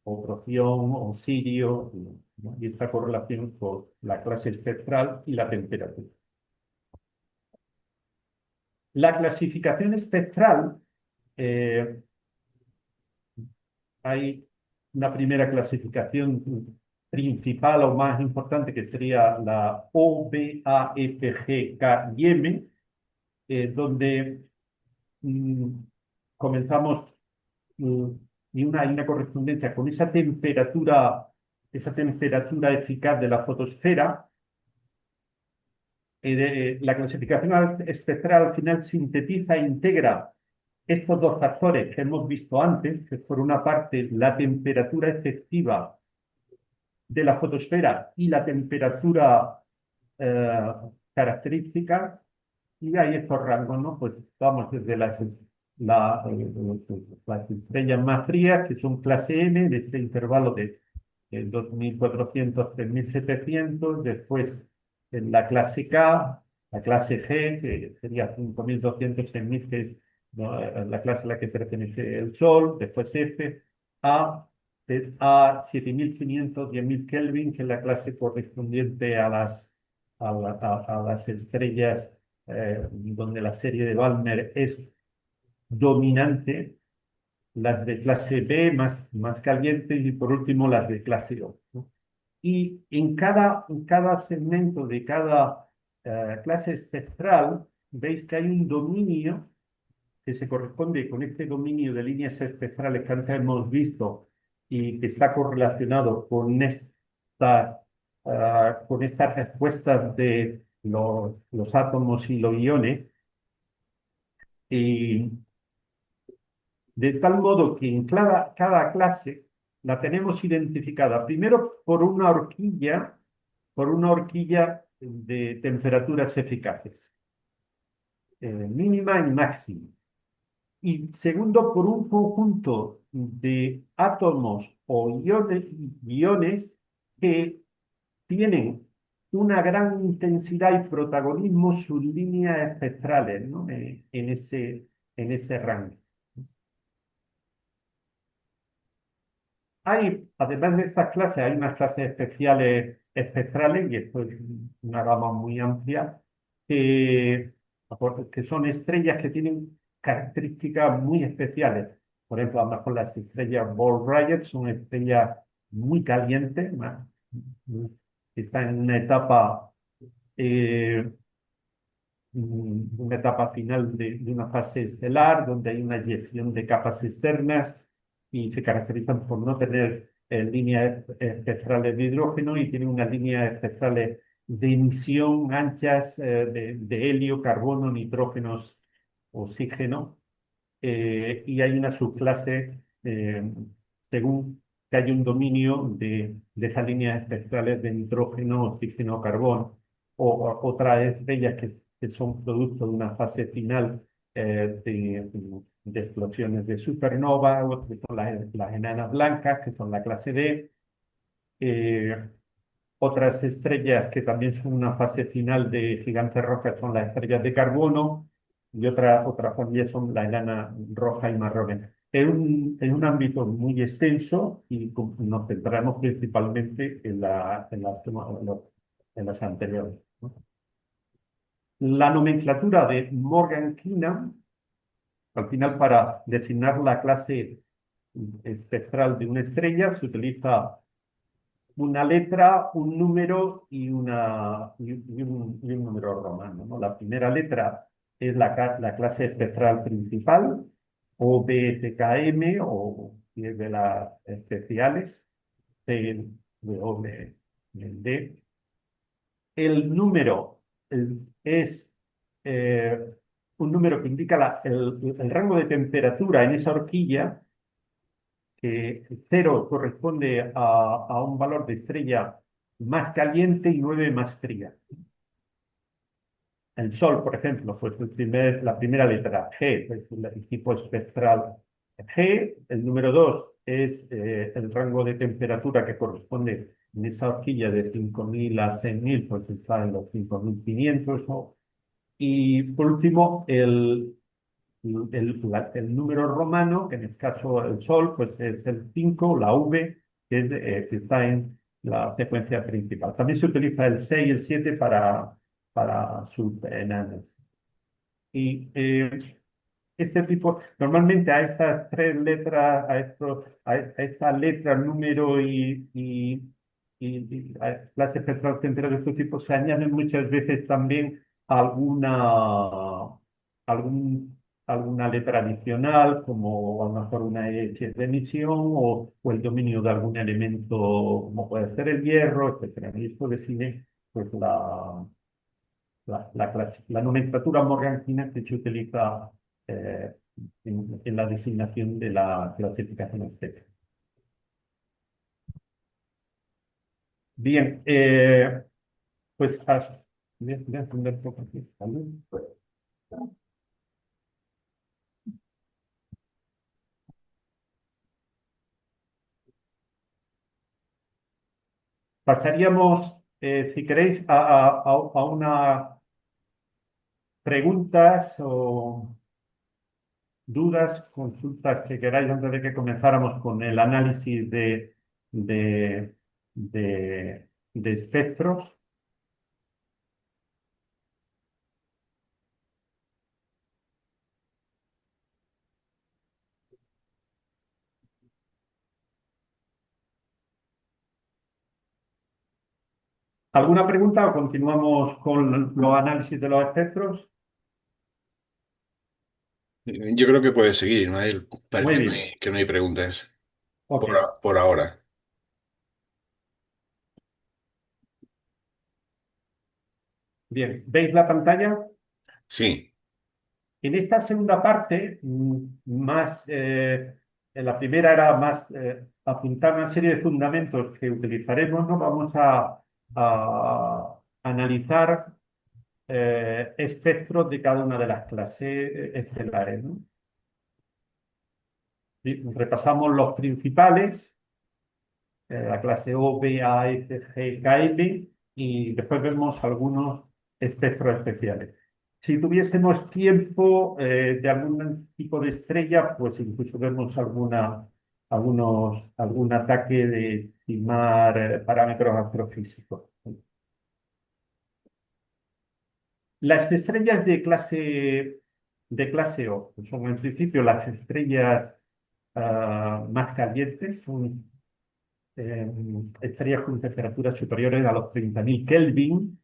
Proción o Sirio, ¿no? Y esta correlación con la clase espectral y la temperatura. La clasificación espectral Eh, Hay una primera clasificación principal o más importante que sería la O, B, A, F, G, K y M, donde mm, comenzamos mm, y hay una correspondencia con esa temperatura eficaz de la fotosfera. La clasificación espectral al final sintetiza e integra estos dos factores que hemos visto antes, que es por una parte la temperatura efectiva de la fotosfera y la temperatura eh, característica, y hay estos rangos, ¿no? Pues vamos desde las estrellas más frías, que son clase M, de este intervalo de 2400 3700, después en la clase K, la clase G, que sería 5200 6000, que es, ¿no?, la clase a la que pertenece el Sol, después F, A, a 7500, 10.000 Kelvin, que es la clase correspondiente a las estrellas donde la serie de Balmer es dominante, las de clase B más calientes y por último las de clase O, ¿no? Y en cada segmento de cada clase espectral, veis que hay un dominio que se corresponde con este dominio de líneas espectrales que antes hemos visto y que está correlacionado con estas respuestas de los átomos y los iones, y de tal modo que en cada clase la tenemos identificada primero por una horquilla de temperaturas eficaces, mínima y máxima. Y segundo, por un conjunto de átomos o iones que tienen una gran intensidad y protagonismo sus líneas espectrales, ¿no? En ese rango. Además de estas clases, hay unas clases especiales espectrales, y esto es una gama muy amplia, que, que son estrellas que tienen características muy especiales. Por ejemplo, a lo mejor las estrellas Ball Rayet son estrellas muy calientes, que están en eh, una etapa final de una fase estelar, donde hay una eyección de capas externas y se caracterizan por no tener líneas espectrales de hidrógeno, y tienen unas líneas espectrales de emisión anchas de helio, carbono, nitrógenos, oxígeno, y hay una subclase según que hay un dominio de esas líneas espectrales de nitrógeno, oxígeno, carbono, o otras estrellas que son producto de una fase final de explosiones de supernova, que son las enanas blancas, que son la clase D. eh, Otras estrellas que también son una fase final de gigantes rojas son las estrellas de carbono, y otra familia son la enana roja y marrón. Es un ámbito muy extenso y nos centramos principalmente en las anteriores, ¿no? La nomenclatura de Morgan-Keenan, al final, para designar la clase espectral de una estrella, se utiliza una letra, un número y un número romano, ¿no? La primera letra es la clase espectral principal, o BSKM, o si es de las especiales, C, O, D. El número es un número que indica el rango de temperatura en esa horquilla, que 0 corresponde a un valor de estrella más caliente y 9 más fría. El Sol, por ejemplo, pues la primera letra, G, es el tipo espectral G. El número 2 es el rango de temperatura que corresponde en esa horquilla de 5000 a 6000, pues está en los 5500, ¿no? Y por último, el número romano, que en este caso el Sol, pues es el 5, la V, que está en la secuencia principal. También se utiliza el 6 y el 7 para subenanas. Y este tipo, normalmente a estas tres letras, a esta letra, número y a las espectral enteras de estos tipos se añaden muchas veces también algún, alguna letra adicional, como a lo mejor una H de emisión o el dominio de algún elemento, como puede ser el hierro, etcétera. Y esto define pues, la nomenclatura morgantina que se utiliza eh, en la designación de la clasificación estética. Bien, pues voy a entender un poco aquí, ¿vale? Pasaríamos, si queréis, a una preguntas o dudas, consultas que queráis antes de que comenzáramos con el análisis de, de espectros. ¿Alguna pregunta o continuamos con los análisis de los espectros? Yo creo que puede seguir, Ismael. Muy Parece bien, que no hay preguntas ok. por ahora. Bien, ¿veis la pantalla? Sí. En esta segunda parte, en la primera era más apuntar una serie de fundamentos que utilizaremos, ¿no? Vamos a analizar espectros de cada una de las clases estelares, ¿no? Y repasamos los principales, la clase O, B, A, F, G, K, L, y después vemos algunos espectros especiales. Si tuviésemos tiempo de algún tipo de estrella, pues incluso vemos algún ataque de estimar parámetros astrofísicos. Las estrellas de clase O pues son en principio las estrellas más calientes, son estrellas con temperaturas superiores a los 30.000 Kelvin,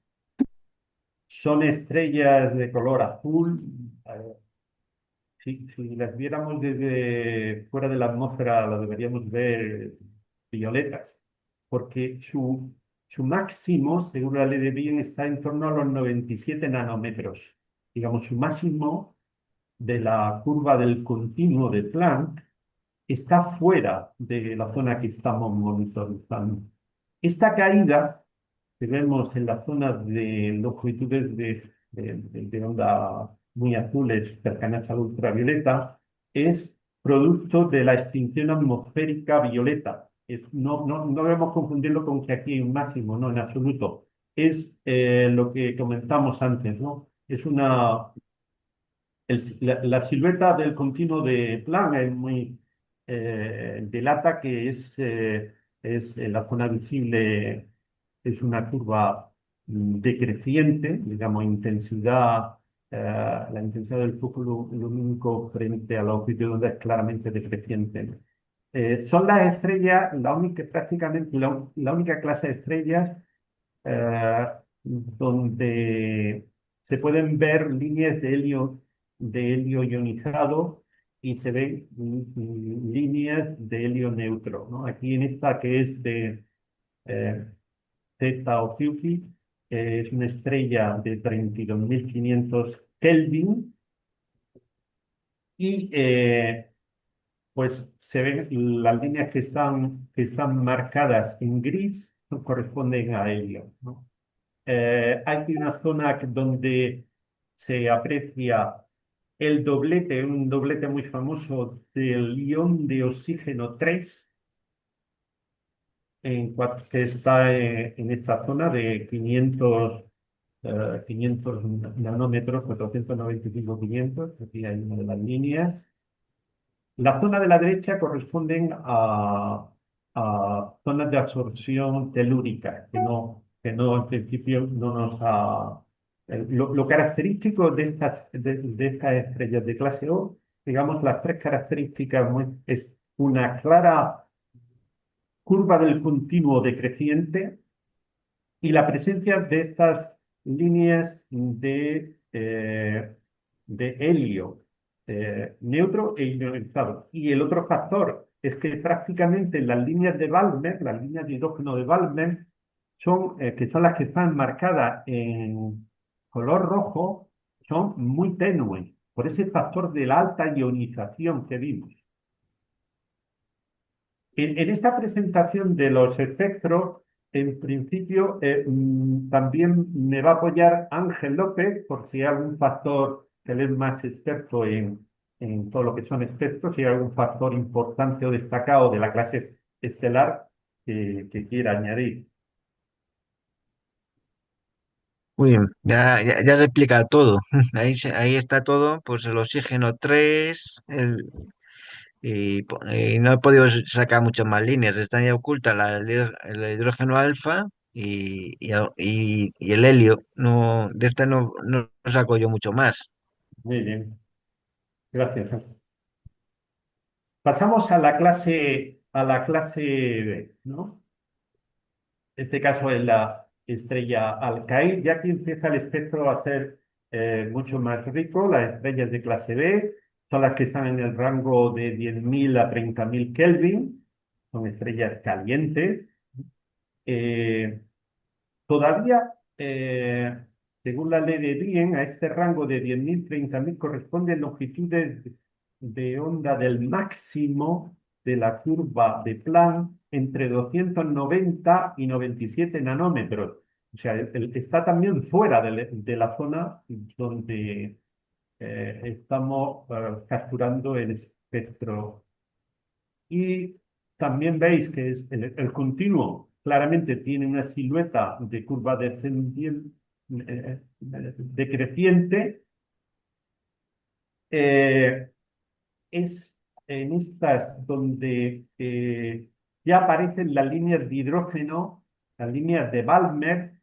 son estrellas de color azul. eh, si las viéramos desde fuera de la atmósfera, las deberíamos ver violetas, porque su máximo, según la ley de Wien, está en torno a los 97 nanómetros. Digamos, su máximo de la curva del continuo de Planck está fuera de la zona que estamos monitorizando. Esta caída que vemos en la zona de longitudes de onda muy azules cercanas al ultravioleta es producto de la extinción atmosférica violeta. No debemos confundirlo con que aquí hay un máximo, no, en absoluto. Es lo que comentamos antes, ¿no? Es la silueta del continuo de Planck es muy delata que es la zona visible, es una curva decreciente, digamos, la intensidad del flujo lumínico frente a la longitud de onda es claramente decreciente, ¿no? Son las estrellas, prácticamente la única clase de estrellas eh, donde se pueden ver líneas de helio ionizado y se ven líneas de helio neutro, ¿no? Aquí en esta que es de eh, Theta Ophiuchi, es una estrella de 32.500 Kelvin y pues se ven las líneas que están marcadas en gris corresponden a helio, ¿no? Hay una zona donde se aprecia un doblete muy famoso del ion de oxígeno 3, que está en esta zona de 500 nanómetros, 495 500, aquí hay una de las líneas. La zona de la derecha corresponden a zonas de absorción telúrica, que no en principio no nos ha... lo característico de estas estrellas de clase O digamos, las tres características es una clara curva del continuo decreciente y la presencia de estas líneas de helio neutro e ionizado. Y el otro factor es que prácticamente las líneas de Balmer, las líneas de hidrógeno de Balmer, que son las que están marcadas en color rojo, son muy tenues, por ese factor de la alta ionización que vimos. En esta presentación de los espectros, en principio, también me va a apoyar Ángel López, por si hay algún factor que él es más experto en todo lo que son espectros, si hay algún factor importante o destacado de la clase estelar que quiera añadir. Muy bien, ya se explica todo. Ahí está todo, pues el oxígeno 3 y no he podido sacar muchas más líneas. Están ya ocultas el hidrógeno alfa y el helio. No, de esta no saco yo mucho más. Muy bien, gracias. Pasamos a la clase B, ¿no? En este caso es la estrella Alcaid, ya que empieza el espectro a ser mucho más rico. Las estrellas de clase B son las que están en el rango de 10.000 a 30.000 Kelvin, son estrellas calientes. Eh, Todavía, según la ley de Dien, a este rango de 10.000, 30.000 corresponden longitudes de onda del máximo de la curva de Planck entre 290 y 97 nanómetros. O sea, está también fuera de la zona donde estamos capturando el espectro. Y también veis que el continuo claramente tiene una silueta de curva descendiente, decreciente. Es en estas donde ya aparecen las líneas de hidrógeno, las líneas de Balmer,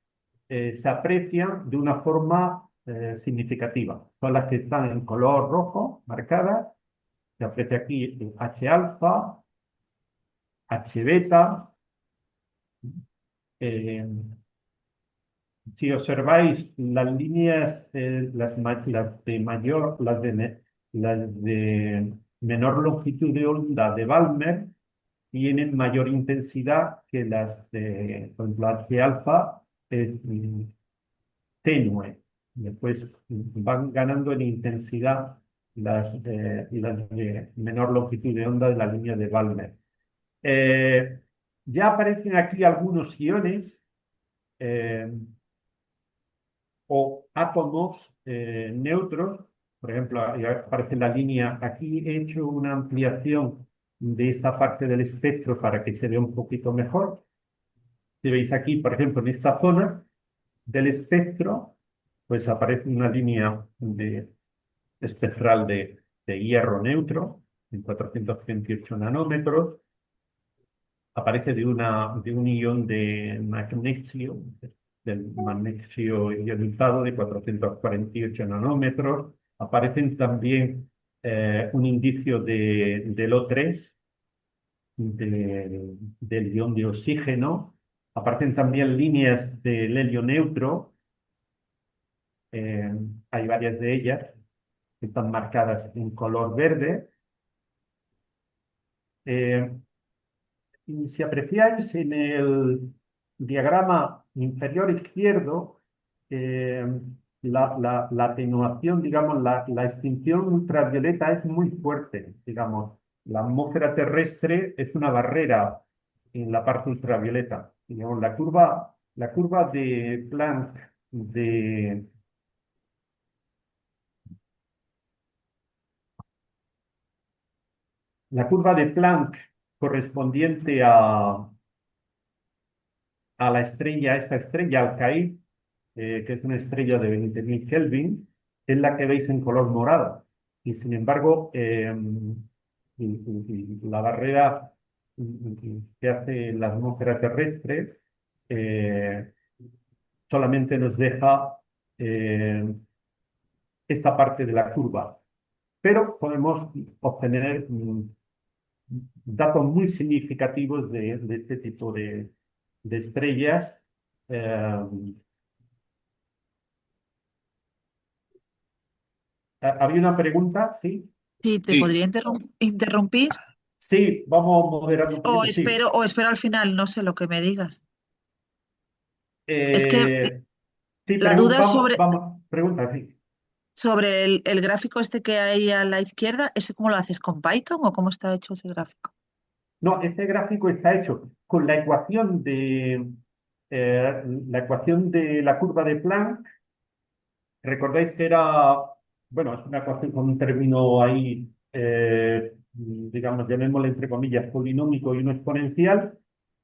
se aprecian de una forma significativa. Son las que están en color rojo, marcadas. Se aprecia aquí H alfa, H beta. Eh, si observáis las líneas, las de mayor, las de menor longitud de onda de Balmer, tienen mayor intensidad que las de, por ejemplo, H alfa es tenue. Después van ganando en intensidad las de menor longitud de onda de la línea de Balmer. Ya aparecen aquí algunos iones eh, o átomos neutros. Por ejemplo, ahí aparece la línea. Aquí he hecho una ampliación de esta parte del espectro para que se vea un poquito mejor. Si veis aquí, por ejemplo, en esta zona del espectro, pues aparece una línea espectral de hierro neutro en 428 nanómetros. Aparece de un ion de magnesio, del magnesio ionizado de 448 nanómetros. Aparecen también un indicio del O3, del ion de oxígeno. Aparecen también líneas del helio neutro. Hay varias de ellas que están marcadas en color verde. Y si apreciáis en el diagrama inferior izquierdo, eh, la atenuación, digamos, la extinción ultravioleta es muy fuerte, digamos. La atmósfera terrestre es una barrera en la parte ultravioleta. Digamos, la curva de Planck la curva de Planck correspondiente a esta estrella Alcaid, que es una estrella de 20.000 Kelvin, es la que veis en color morado. Y sin embargo, la barrera que hace la atmósfera terrestre eh, solamente nos deja esta parte de la curva. pero podemos obtener datos muy significativos de este tipo de estrellas. Eh, ¿Había una pregunta? Sí. Sí, te Sí, podría interrumpir Sí, vamos a moderar un poquito, sí. o espero al final, no sé lo que me digas. Es que Eh, sí, la duda pregunta, sí. sobre el gráfico este que hay a la izquierda, ¿ese cómo lo haces? ¿Con Python o cómo está hecho ese gráfico? No, este gráfico está hecho con la ecuación de la curva de Planck. Recordáis que era, bueno, es una ecuación con un término ahí, digamos, llamémosle entre comillas, polinómico y uno exponencial.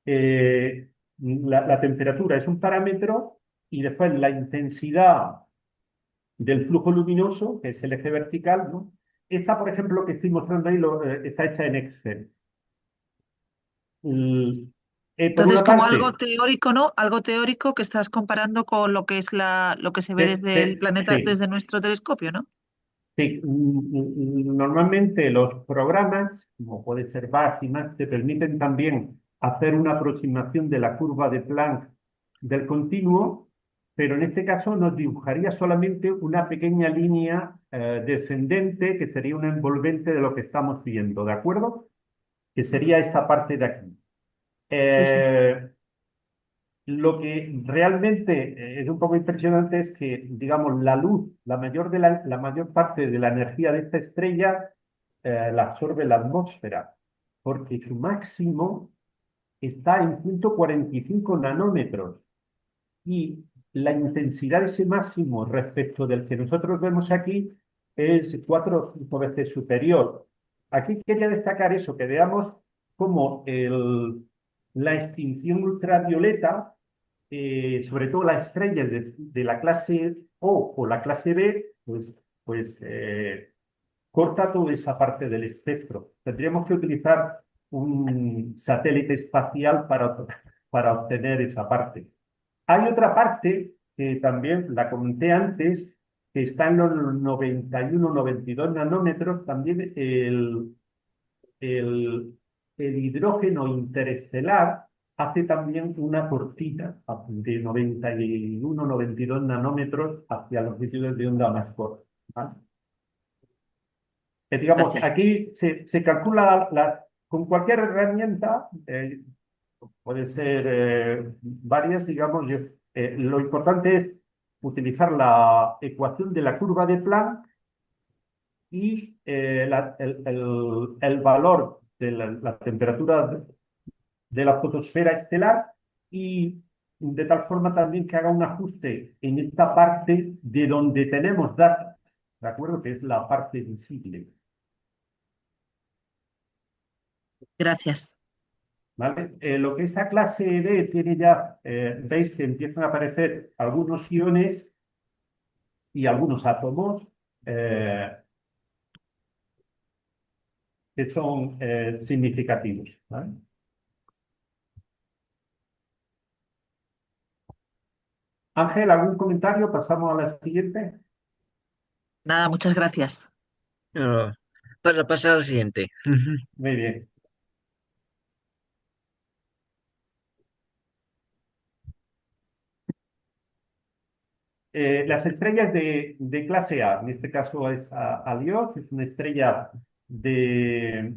La temperatura es un parámetro y después la intensidad del flujo luminoso, que es el eje vertical, ¿no? Esta, por ejemplo, que estoy mostrando ahí, está hecha en Excel. Mm, por Entonces, una como algo parte, teórico, ¿no? Algo teórico que estás comparando con lo que es lo que se ve desde el planeta, sí, desde nuestro telescopio, ¿no? sí. Normalmente los programas, como puede ser BAS y más, te permiten también hacer una aproximación de la curva de Planck del continuo, pero en este caso nos dibujaría solamente una pequeña línea descendente que sería una envolvente de lo que estamos viendo, ¿de acuerdo? Que sería esta parte de aquí. Sí, sí. Eh, Lo que realmente es un poco impresionante es que, digamos, la luz, la mayor parte de la energía de esta estrella la absorbe la atmósfera, porque su máximo está en 145 nanómetros y la intensidad de ese máximo respecto del que nosotros vemos aquí es 4 o 5 veces superior. Aquí quería destacar eso, que veamos cómo la extinción ultravioleta, sobre todo las estrellas de la clase O la clase B, pues corta toda esa parte del espectro. Tendríamos que utilizar un satélite espacial para obtener esa parte. Hay otra parte que también la comenté antes, que está en los 91, 92 nanómetros, también el, el hidrógeno interestelar hace también una cortina de 91, 92 nanómetros hacia longitudes de onda más cortas, ¿vale? Digamos, Gracias. aquí se calcula con cualquier herramienta, puede ser varias, digamos, lo importante es utilizar la ecuación de la curva de Planck y el valor de la temperatura de la fotosfera estelar y de tal forma también que haga un ajuste en esta parte de donde tenemos datos, ¿de acuerdo? Que es la parte visible, Gracias. ¿vale? Lo que esta clase D tiene ya, veis que empiezan a aparecer algunos iones y algunos átomos eh, que son significativos, ¿vale? Ángel, ¿algún comentario? Pasamos a la siguiente. Nada, muchas gracias. No, para pasar al siguiente. Muy bien. Las estrellas de clase A, en este caso es Alios, es una estrella de,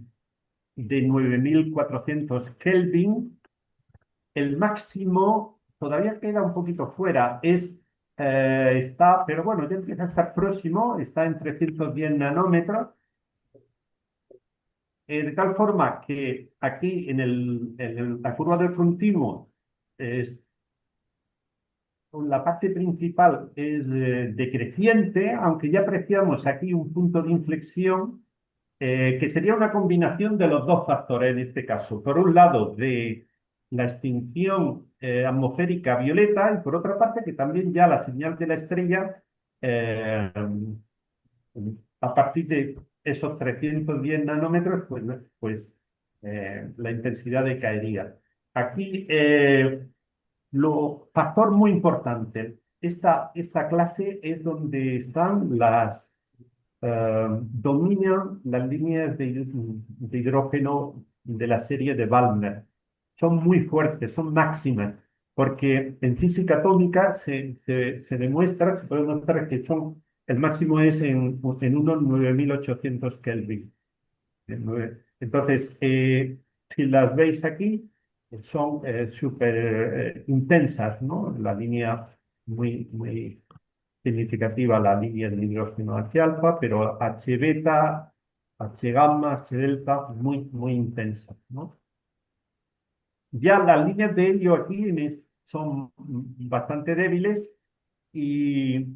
de 9400 Kelvin. El máximo todavía queda un poquito fuera, pero bueno, ya empieza a estar próximo, está en 310 nanómetros, de tal forma que aquí la curva del continuo es la parte principal es decreciente, aunque ya apreciamos aquí un punto de inflexión que sería una combinación de los dos factores en este caso. Por un lado, de la extinción atmosférica violeta y por otra parte que también ya la señal de la estrella eh, a partir de esos 310 nanómetros, pues la intensidad decaería. Aquí factor muy importante. Esta clase es donde están dominan las líneas de hidrógeno de la serie de Balmer. Son muy fuertes, son máximas, porque en física atómica se demuestra, se puede demostrar que el máximo es en unos 9800 Kelvin. Entonces, si las veis aquí, son súper intensas, ¿no? La línea muy significativa, la línea del hidrógeno H alfa, pero H beta, H gamma, H delta, muy intensa, ¿no? Ya las líneas de helio aquí son bastante débiles y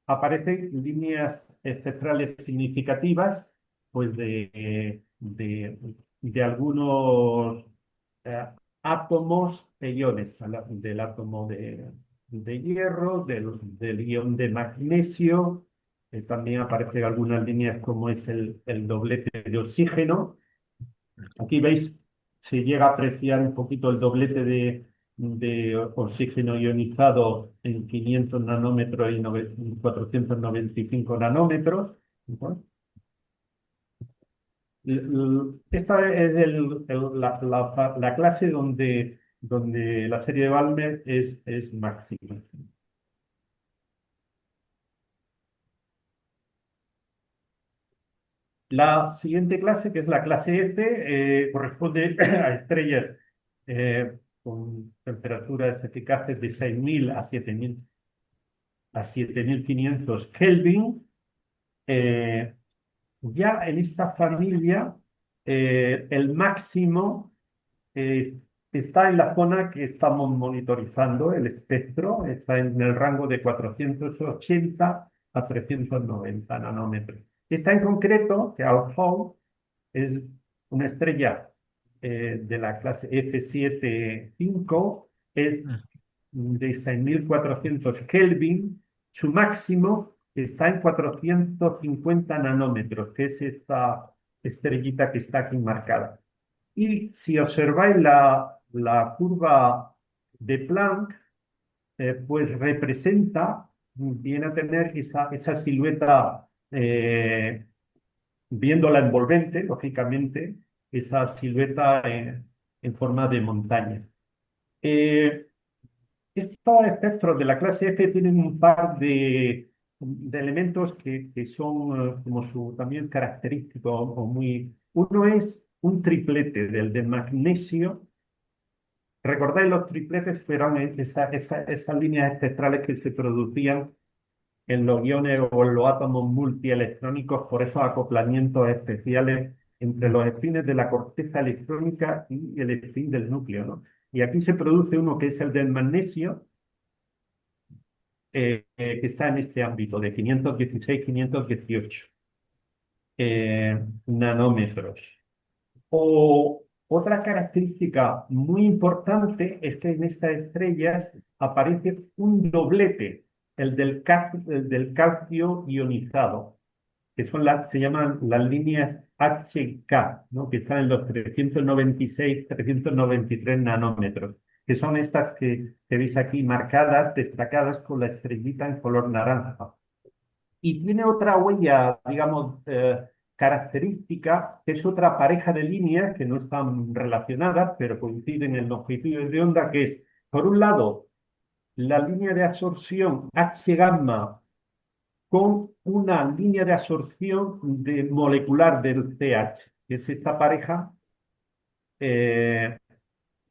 aparecen líneas espectrales significativas pues de algunos eh, átomos e iones, del átomo de hierro, del ion de magnesio. También aparecen algunas líneas como es el doblete de oxígeno. Aquí veis, se llega a apreciar un poquito el doblete de oxígeno ionizado en 500 nanómetros y 495 nanómetros. ¿No? Esta es la clase donde la serie de Balmer es máxima. La siguiente clase, que es la clase F, corresponde a estrellas con temperaturas eficaces de 6000 a 7500 Kelvin. Ya en esta familia, el máximo eh, está en la zona que estamos monitorizando, el espectro, está en el rango de 480 a 390 nanómetros. Esta en concreto, que Hall, es una estrella de la clase F75, es de 6400 Kelvin. Su máximo está en 450 nanómetros, que es esta estrellita que está aquí marcada. Y si observáis la curva de Planck, pues representa, viene a tener esa silueta, viendo la envolvente, lógicamente, esa silueta en forma de montaña. Estos espectros de la clase F tienen un par de elementos que son como su también característico o muy... Uno es un triplete del magnesio. ¿Recordáis los tripletes? Eran esas líneas espectrales que se producían en los iones o en los átomos multielectrónicos por esos acoplamientos especiales entre los espines de la corteza electrónica y el espín del núcleo, ¿no? Y aquí se produce uno que es el del magnesio, que está en este ámbito de 516-518 nanómetros. Otra característica muy importante es que en estas estrellas aparece un doblete, el del calcio ionizado, que se llaman las líneas HK, ¿no? Que están en los 396-393 nanómetros, que son estas que veis aquí marcadas, destacadas con la estrellita en color naranja. Y tiene otra huella, digamos, característica, que es otra pareja de líneas que no están relacionadas, pero coinciden en longitudes de onda, que es, por un lado, la línea de absorción H gamma con una línea de absorción molecular del CH, que es esta pareja eh,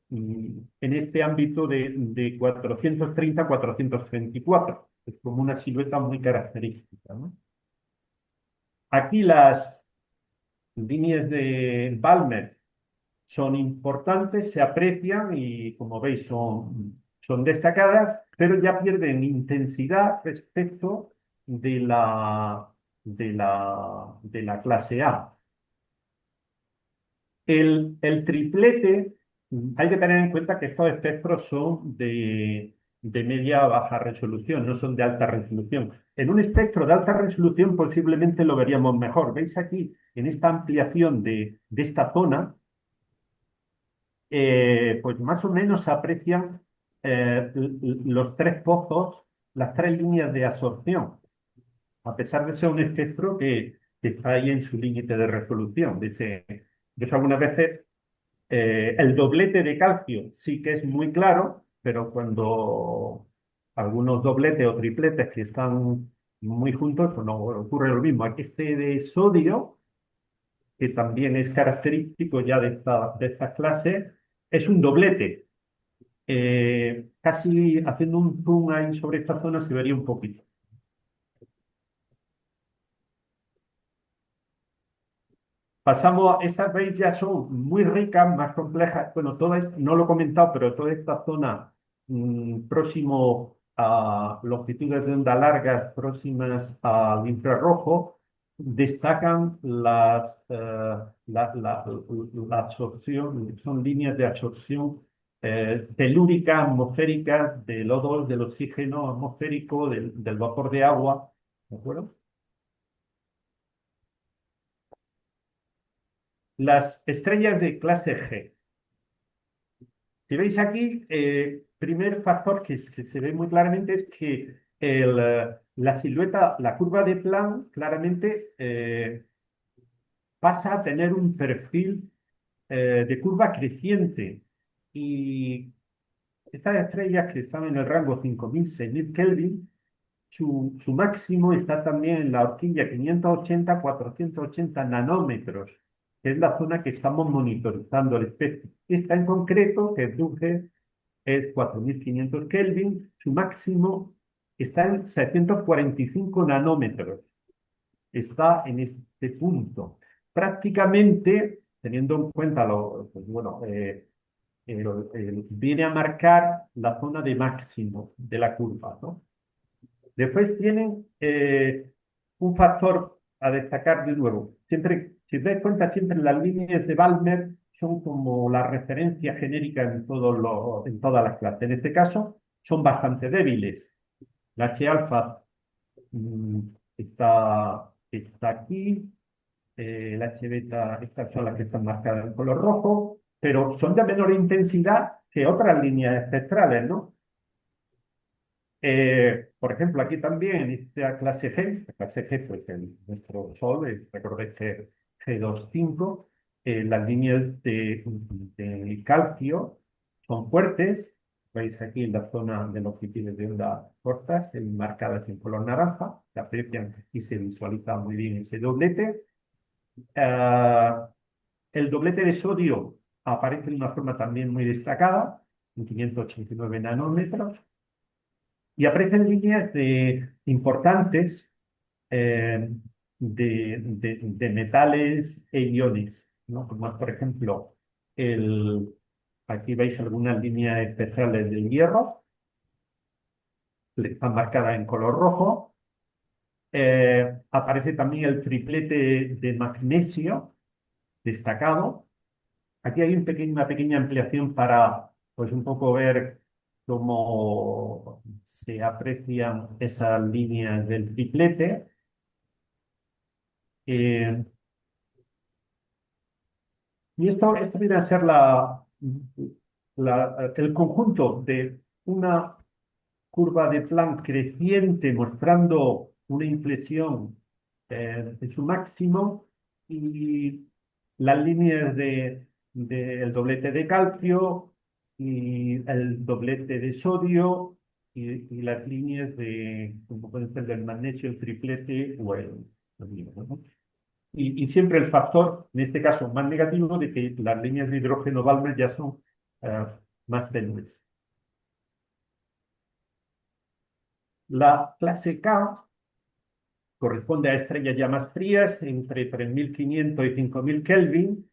en este ámbito de 430 a 434. Es como una silueta muy característica, ¿no? Aquí las líneas de Balmer son importantes, se aprecian y, como veis, son destacadas, pero ya pierden intensidad respecto de la clase A. El triplete, hay que tener en cuenta que estos espectros son de media a baja resolución, no son de alta resolución. En un espectro de alta resolución posiblemente lo veríamos mejor. ¿Veis aquí, en esta ampliación de esta zona? Pues más o menos se aprecian los tres pozos, las tres líneas de absorción. a pesar de ser un espectro que está ahí en su límite de resolución. Dice, yo algunas veces el doblete de calcio sí que es muy claro, pero cuando algunos dobletes o tripletes que están muy juntos, pues no ocurre lo mismo. Aquí este de sodio, que también es característico ya de esta clase, es un doblete. Casi haciendo un zoom ahí sobre esta zona se vería un poquito. Pasamos, estas veis ya son muy ricas, más complejas. Bueno, no lo he comentado, pero toda esta zona próximo a longitudes de onda largas, próximas al infrarrojo, destacan la absorción, son líneas de absorción telúrica, atmosférica, del O2, del oxígeno atmosférico, del vapor de agua, ¿de acuerdo? Las estrellas de clase G. Si veis aquí, primer factor que se ve muy claramente es que la silueta, la curva de Planck, claramente pasa a tener un perfil de curva creciente. Y estas estrellas que están en el rango 5000, 6000 Kelvin, su máximo está también en la horquilla 580, 480 nanómetros, que es la zona que estamos monitorizando el espectro. Esta en concreto, que es Dunge, es 4500 Kelvin, su máximo está en 745 nanómetros. Está en este punto. Prácticamente, teniendo en cuenta pues bueno, viene a marcar la zona de máximo de la curva, ¿no? Después tienen un factor a destacar de nuevo. Siempre, si te das cuenta, siempre las líneas de Balmer son como la referencia genérica en todas las clases. En este caso, son bastante débiles. La H-alfa mm, está aquí, la H-beta, estas son las que están marcadas en color rojo, pero son de menor intensidad que otras líneas espectrales, ¿no? Por ejemplo, aquí también en esta clase G, la clase G, pues nuestro Sol, recordéis que G25, las líneas de calcio son fuertes. Veis aquí en la zona de longitudes de onda cortas, marcadas en color naranja, se aprecian y se visualiza muy bien ese doblete. El doblete de sodio aparece de una forma también muy destacada, en 589 nanómetros. Y aparecen líneas importantes eh, de metales e iones, ¿no? Como es, por ejemplo, aquí veis algunas líneas especiales del hierro, que están marcadas en color rojo. Aparece también el triplete de magnesio destacado. Aquí hay una pequeña ampliación para, pues, un poco ver cómo se aprecian esas líneas del triplete. Eh, y esto viene a ser el conjunto de una curva de Planck creciente mostrando una inflexión en su máximo y las líneas del doblete de calcio y el doblete de sodio y las líneas como pueden ser del magnesio, el triplete o el hierro, ¿no? Y siempre el factor, en este caso más negativo, de que las líneas de hidrógeno Balmer ya son eh, más tenues. La clase K corresponde a estrellas ya más frías, entre 3500 y 5000 Kelvin.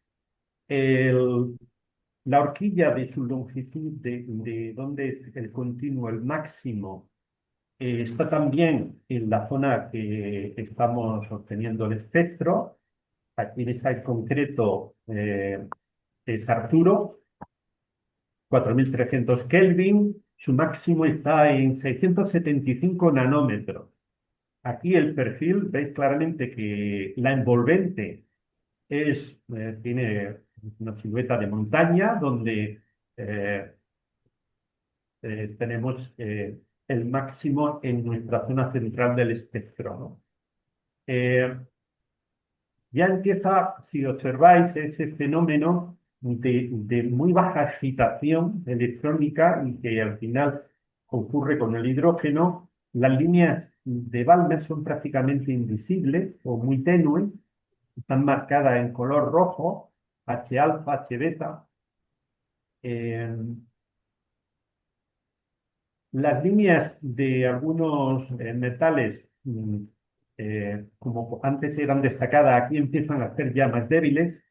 La horquilla de su longitud, de donde es el continuo, el máximo, está también en la zona que estamos obteniendo el espectro. Aquí está en concreto es Arturo, 4300 Kelvin. Su máximo está en 675 nanómetros. Aquí el perfil, veis claramente que la envolvente tiene una silueta de montaña donde eh, tenemos el máximo en nuestra zona central del espectro, ¿no? Eh, ya empieza, si observáis, ese fenómeno de muy baja excitación electrónica y que al final ocurre con el hidrógeno. Las líneas de Balmer son prácticamente invisibles o muy tenues, están marcadas en color rojo, H alfa, H beta. Eh, las líneas de algunos metales, como antes eran destacadas, aquí empiezan a ser ya más débiles.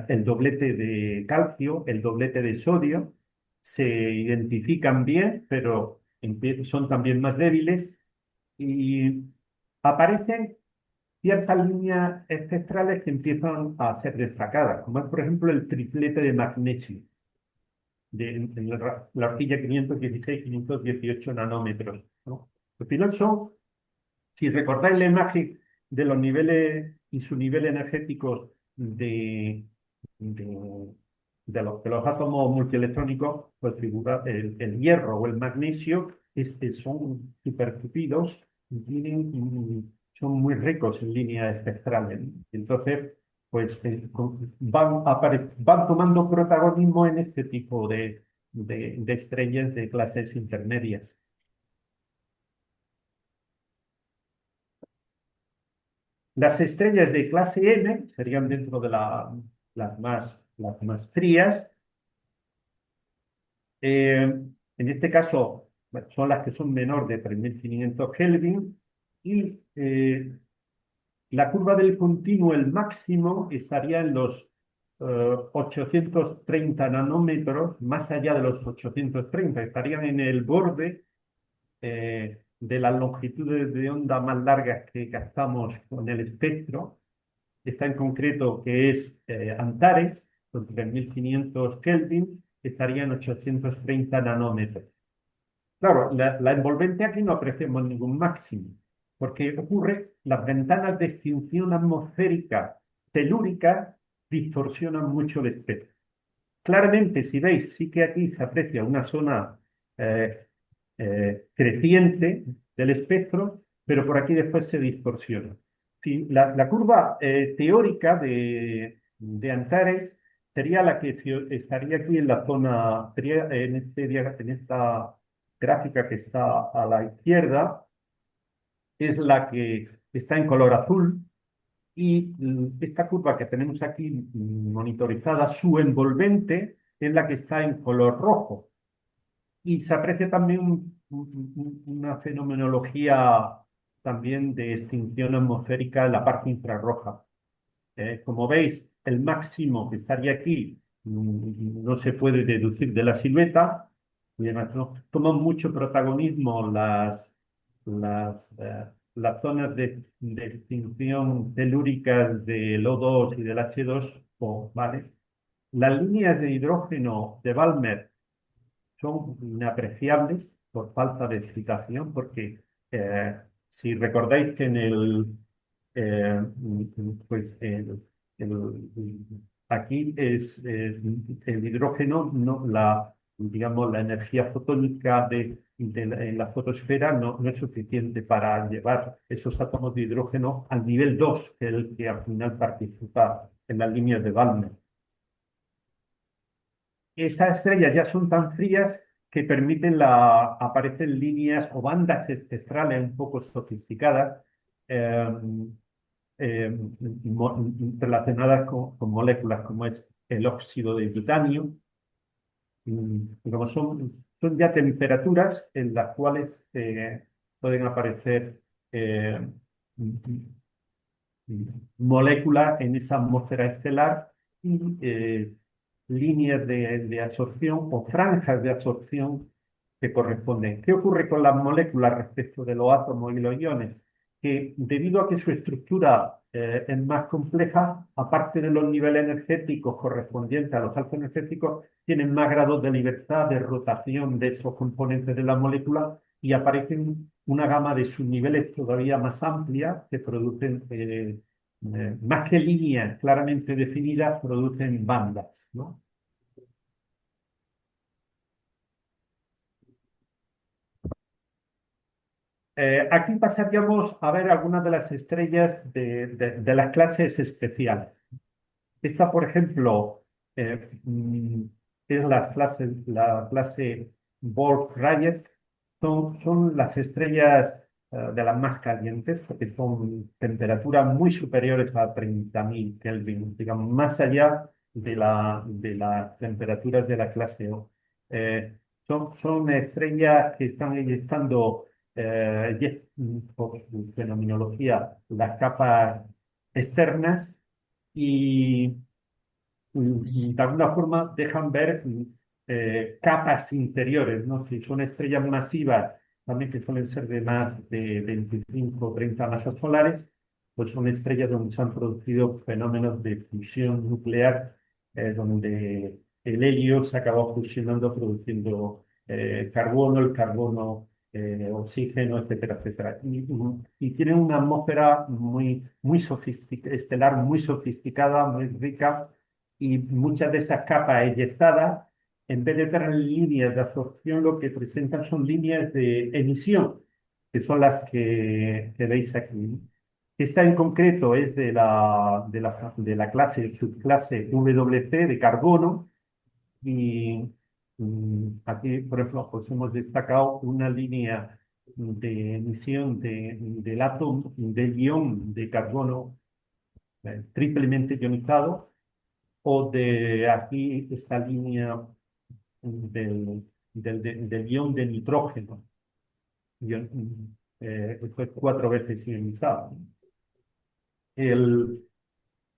El doblete de calcio, el doblete de sodio, se identifican bien, pero son también más débiles y aparecen ciertas líneas espectrales que empiezan a ser destacadas, como es por ejemplo el triplete de magnesio, en la horquilla 516-518 nanómetros, ¿no? Al final son, si recordáis la imagen de los niveles y su nivel energéticos de, de los átomos multielectrónicos, pues figura el hierro o el magnesio son supertupidos y son muy ricos en líneas espectrales. Entonces, pues van tomando protagonismo en este tipo de estrellas de clases intermedias. Las estrellas de clase M serían dentro de las más frías. En este caso, bueno, son las que son menor de 3500 Kelvin y la curva del continuo, el máximo, estaría en los 830 nanómetros, más allá de los 830, estarían en el borde de las longitudes de onda más largas que captamos con el espectro. Esta en concreto, que es Antares, con 3500 Kelvin, estaría en 830 nanómetros. Claro, la envolvente aquí no apreciamos ningún máximo, porque ocurre, las ventanas de extinción atmosférica telúrica distorsionan mucho el espectro. Claramente, si veis, sí que aquí se aprecia una zona eh, creciente del espectro, pero por aquí después se distorsiona. Si la curva teórica de Antares sería la que estaría aquí en la zona, sería en esta gráfica que está a la izquierda, es la que está en color azul, y esta curva que tenemos aquí monitorizada, su envolvente, es la que está en color rojo. Y se aprecia también una fenomenología también de extinción atmosférica en la parte infrarroja. Como veis, el máximo que estaría aquí no se puede deducir de la silueta, y además no toman mucho protagonismo las zonas de extinción telúricas del O2 y del H2, ¿vale? Las líneas de hidrógeno de Balmer son inapreciables por falta de excitación, porque si recordáis que en eh, pues aquí es el hidrógeno, no, digamos, la energía fotónica en la fotosfera no es suficiente para llevar esos átomos de hidrógeno al nivel 2, que es el que al final participa en las líneas de Balmer. Estas estrellas ya son tan frías que aparecen líneas o bandas espectrales un poco sofisticadas, eh, relacionadas con moléculas como es el óxido de titanio. Digamos, son ya temperaturas en las cuales pueden aparecer eh, moléculas en esa atmósfera estelar y líneas de absorción o franjas de absorción que corresponden. ¿Qué ocurre con las moléculas respecto de los átomos y los iones? Que debido a que su estructura es más compleja, aparte de los niveles energéticos correspondientes a los alfa energéticos, tienen más grados de libertad de rotación de esos componentes de la molécula y aparecen una gama de subniveles todavía más amplia que producen, más que líneas claramente definidas, producen bandas, ¿no? Aquí pasaríamos a ver algunas de las estrellas de las clases especiales. Esta, por ejemplo, es la clase Wolf-Rayet. Son las estrellas de las más calientes, porque son temperaturas muy superiores a 30.000 Kelvin, digamos, más allá de las temperaturas de la clase O. Son estrellas que están eyectando, por su fenomenología, las capas externas y de alguna forma dejan ver capas interiores, ¿no? Si son estrellas masivas, también que suelen ser de más de 25 o 30 masas solares, pues son estrellas donde se han producido fenómenos de fusión nuclear, donde el helio se acaba fusionando produciendo carbono, el carbono, oxígeno, etcétera, etcétera. Y tienen una atmósfera muy estelar, muy sofisticada, muy rica, y muchas de esas capas eyectadas, en vez de tener líneas de absorción, lo que presentan son líneas de emisión, que son las que veis aquí. Esta en concreto es de la clase, subclase WC de carbono, y aquí, por ejemplo, pues hemos destacado una línea de emisión del átomo del ion de carbono triplemente ionizado, o de aquí esta línea del ion de nitrógeno. Esto es 4 veces ionizado.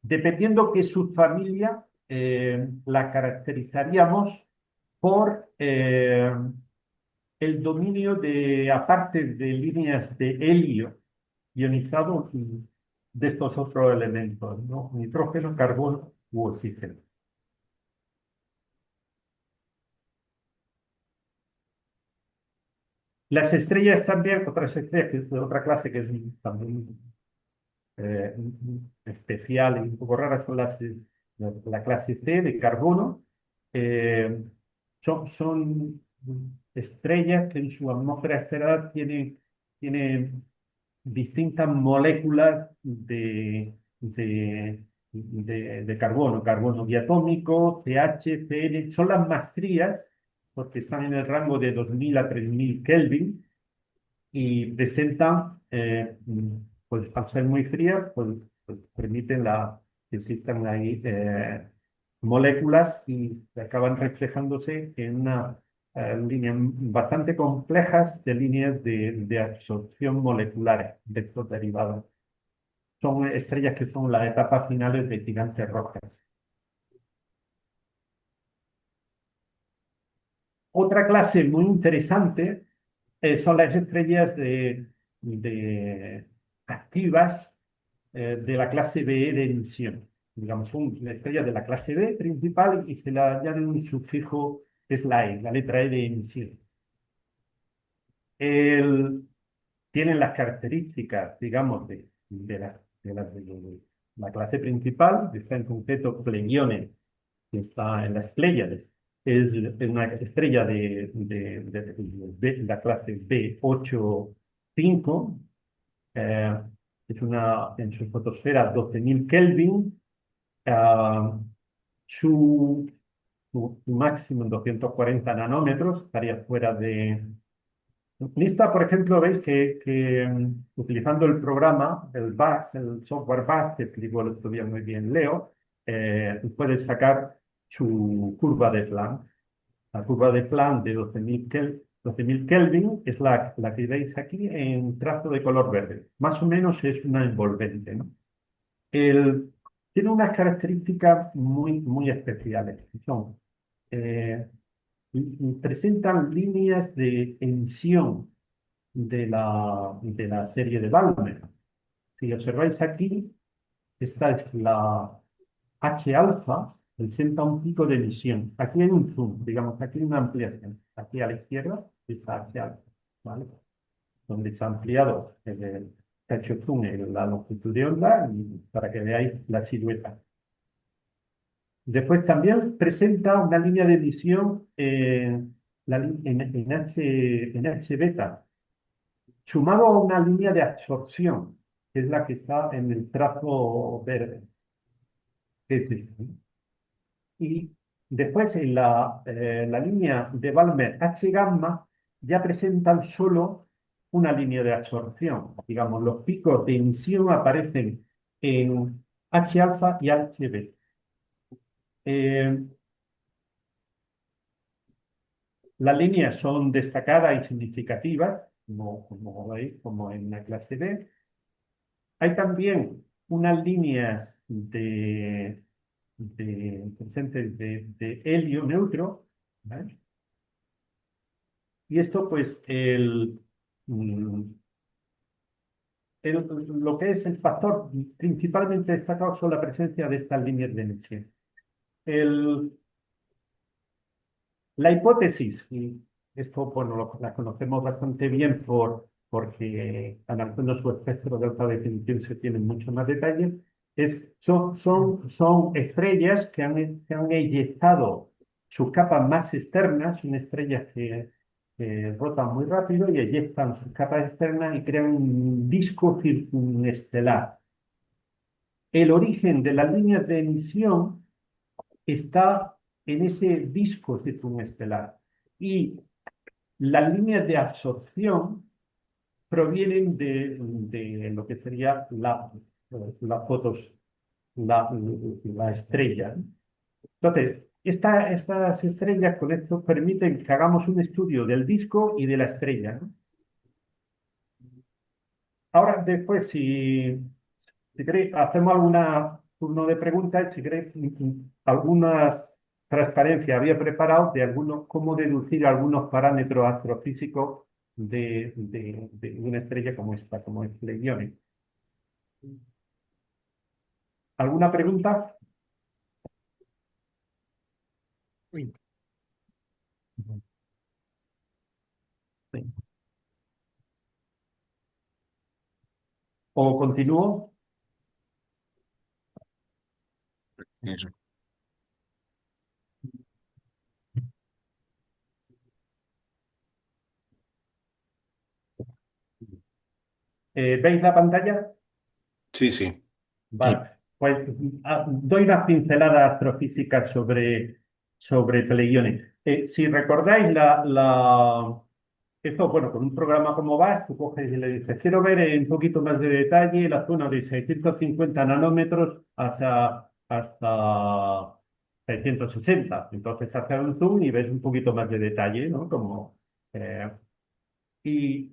Dependiendo qué subfamilia, la caracterizaríamos por el dominio aparte de líneas de helio ionizado, de estos otros elementos, ¿no? Nitrógeno, carbono u oxígeno. Las estrellas también, otras estrellas que es de otra clase que es también eh, especial y un poco rara, son la clase C de carbono. Eh, son estrellas que en su atmósfera estelar tienen distintas moléculas de carbono, carbono diatómico, CH, CN, son las más frías porque están en el rango de 2000 a 3000 Kelvin y presentan, pues al ser muy frías, pues permiten que existan ahí moléculas y acaban reflejándose en una líneas bastante complejas de líneas de absorción moleculares de estos derivados. Son estrellas que son las etapas finales de gigantes rojas. Otra clase muy interesante son las estrellas activas de la clase B de emisión. Digamos, son estrellas de la clase B principal y se le añade un sufijo que es la E, la letra E de emisión. Tienen las características, digamos, de la clase principal, que está en concreto Pleione, que está en las Pléyades. Es una estrella de la clase B85, eh, en su fotosfera 12.000 Kelvin, ah, su, su máximo en 240 nanómetros, estaría fuera de... Lista, por ejemplo, veis que utilizando el programa, el BAS, el software BAS, que explicó el otro día muy bien Leo, puede sacar su curva de Planck. La curva de Planck de 12.000 Kelvin es la que veis aquí en trazo de color verde. Más o menos es una envolvente, ¿no? Tiene unas características muy especiales, que son, presentan líneas de emisión de la serie de Balmer. Si observáis aquí, esta es la H-alfa, presenta un pico de emisión. Aquí hay un zoom, digamos, aquí hay una ampliación. Aquí a la izquierda está H-alfa, ¿vale? Donde se ha ampliado, se ha hecho zoom en la longitud de onda para que veáis la silueta. Después también presenta una línea de emisión en H beta, sumado a una línea de absorción, que es la que está en el trazo verde. Es decir, y después en la línea de Balmer H gamma ya presentan solo una línea de absorción. Digamos, los picos de emisión aparecen en H alfa y HB. Las líneas son destacadas y significativas, como veis, como en la clase B. Hay también unas líneas presentes de helio neutro, ¿vale? Y esto, pues, lo que es el factor principalmente destacado son la presencia de estas líneas de emisión. La hipótesis, y esto bueno, la conocemos bastante bien porque analizando su espectro de alta definición se tienen mucho más detalles, son estrellas que han eyectado sus capas más externas, son estrellas que rotan muy rápido y eyectan sus capas externas y crean un disco circunestelar. El origen de las líneas de emisión está en ese disco circunestelar. Y las líneas de absorción provienen de lo que sería la estrella. Entonces, estas estrellas con esto permiten que hagamos un estudio del disco y de la estrella, ¿no? Ahora, después, si queréis, hacemos alguna turno de preguntas. Si queréis, algunas transparencias había preparado de cómo deducir algunos parámetros astrofísicos de una estrella como esta, como es Pleione. ¿Alguna pregunta? Uy, sí. ¿O continúo? Eso. ¿Veis la pantalla? Sí, sí. Vale, pues doy unas pinceladas astrofísicas sobre Pleione. Si recordáis esto, bueno, con un programa como VAST, tú coges y le dices, quiero ver un poquito más de detalle la zona de 650 nanómetros hasta 660. Entonces haces un zoom y ves un poquito más de detalle, ¿no? Eh, y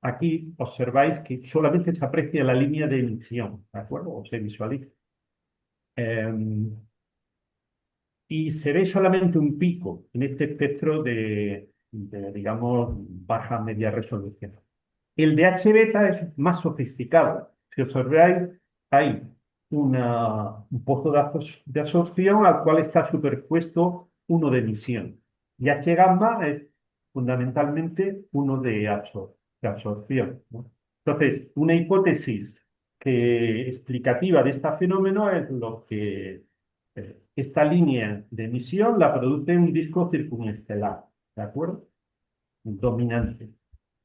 aquí observáis que solamente se aprecia la línea de emisión, ¿de acuerdo? O se visualiza. Y se ve solamente un pico en este espectro digamos, baja media resolución. El de H beta es más sofisticado. Si observáis, hay un pozo de absorción al cual está superpuesto uno de emisión. Y H gamma es fundamentalmente uno de absorción, ¿no? Entonces, una hipótesis explicativa de este fenómeno es lo que esta línea de emisión la produce un disco circunestelar, ¿de acuerdo? Dominante.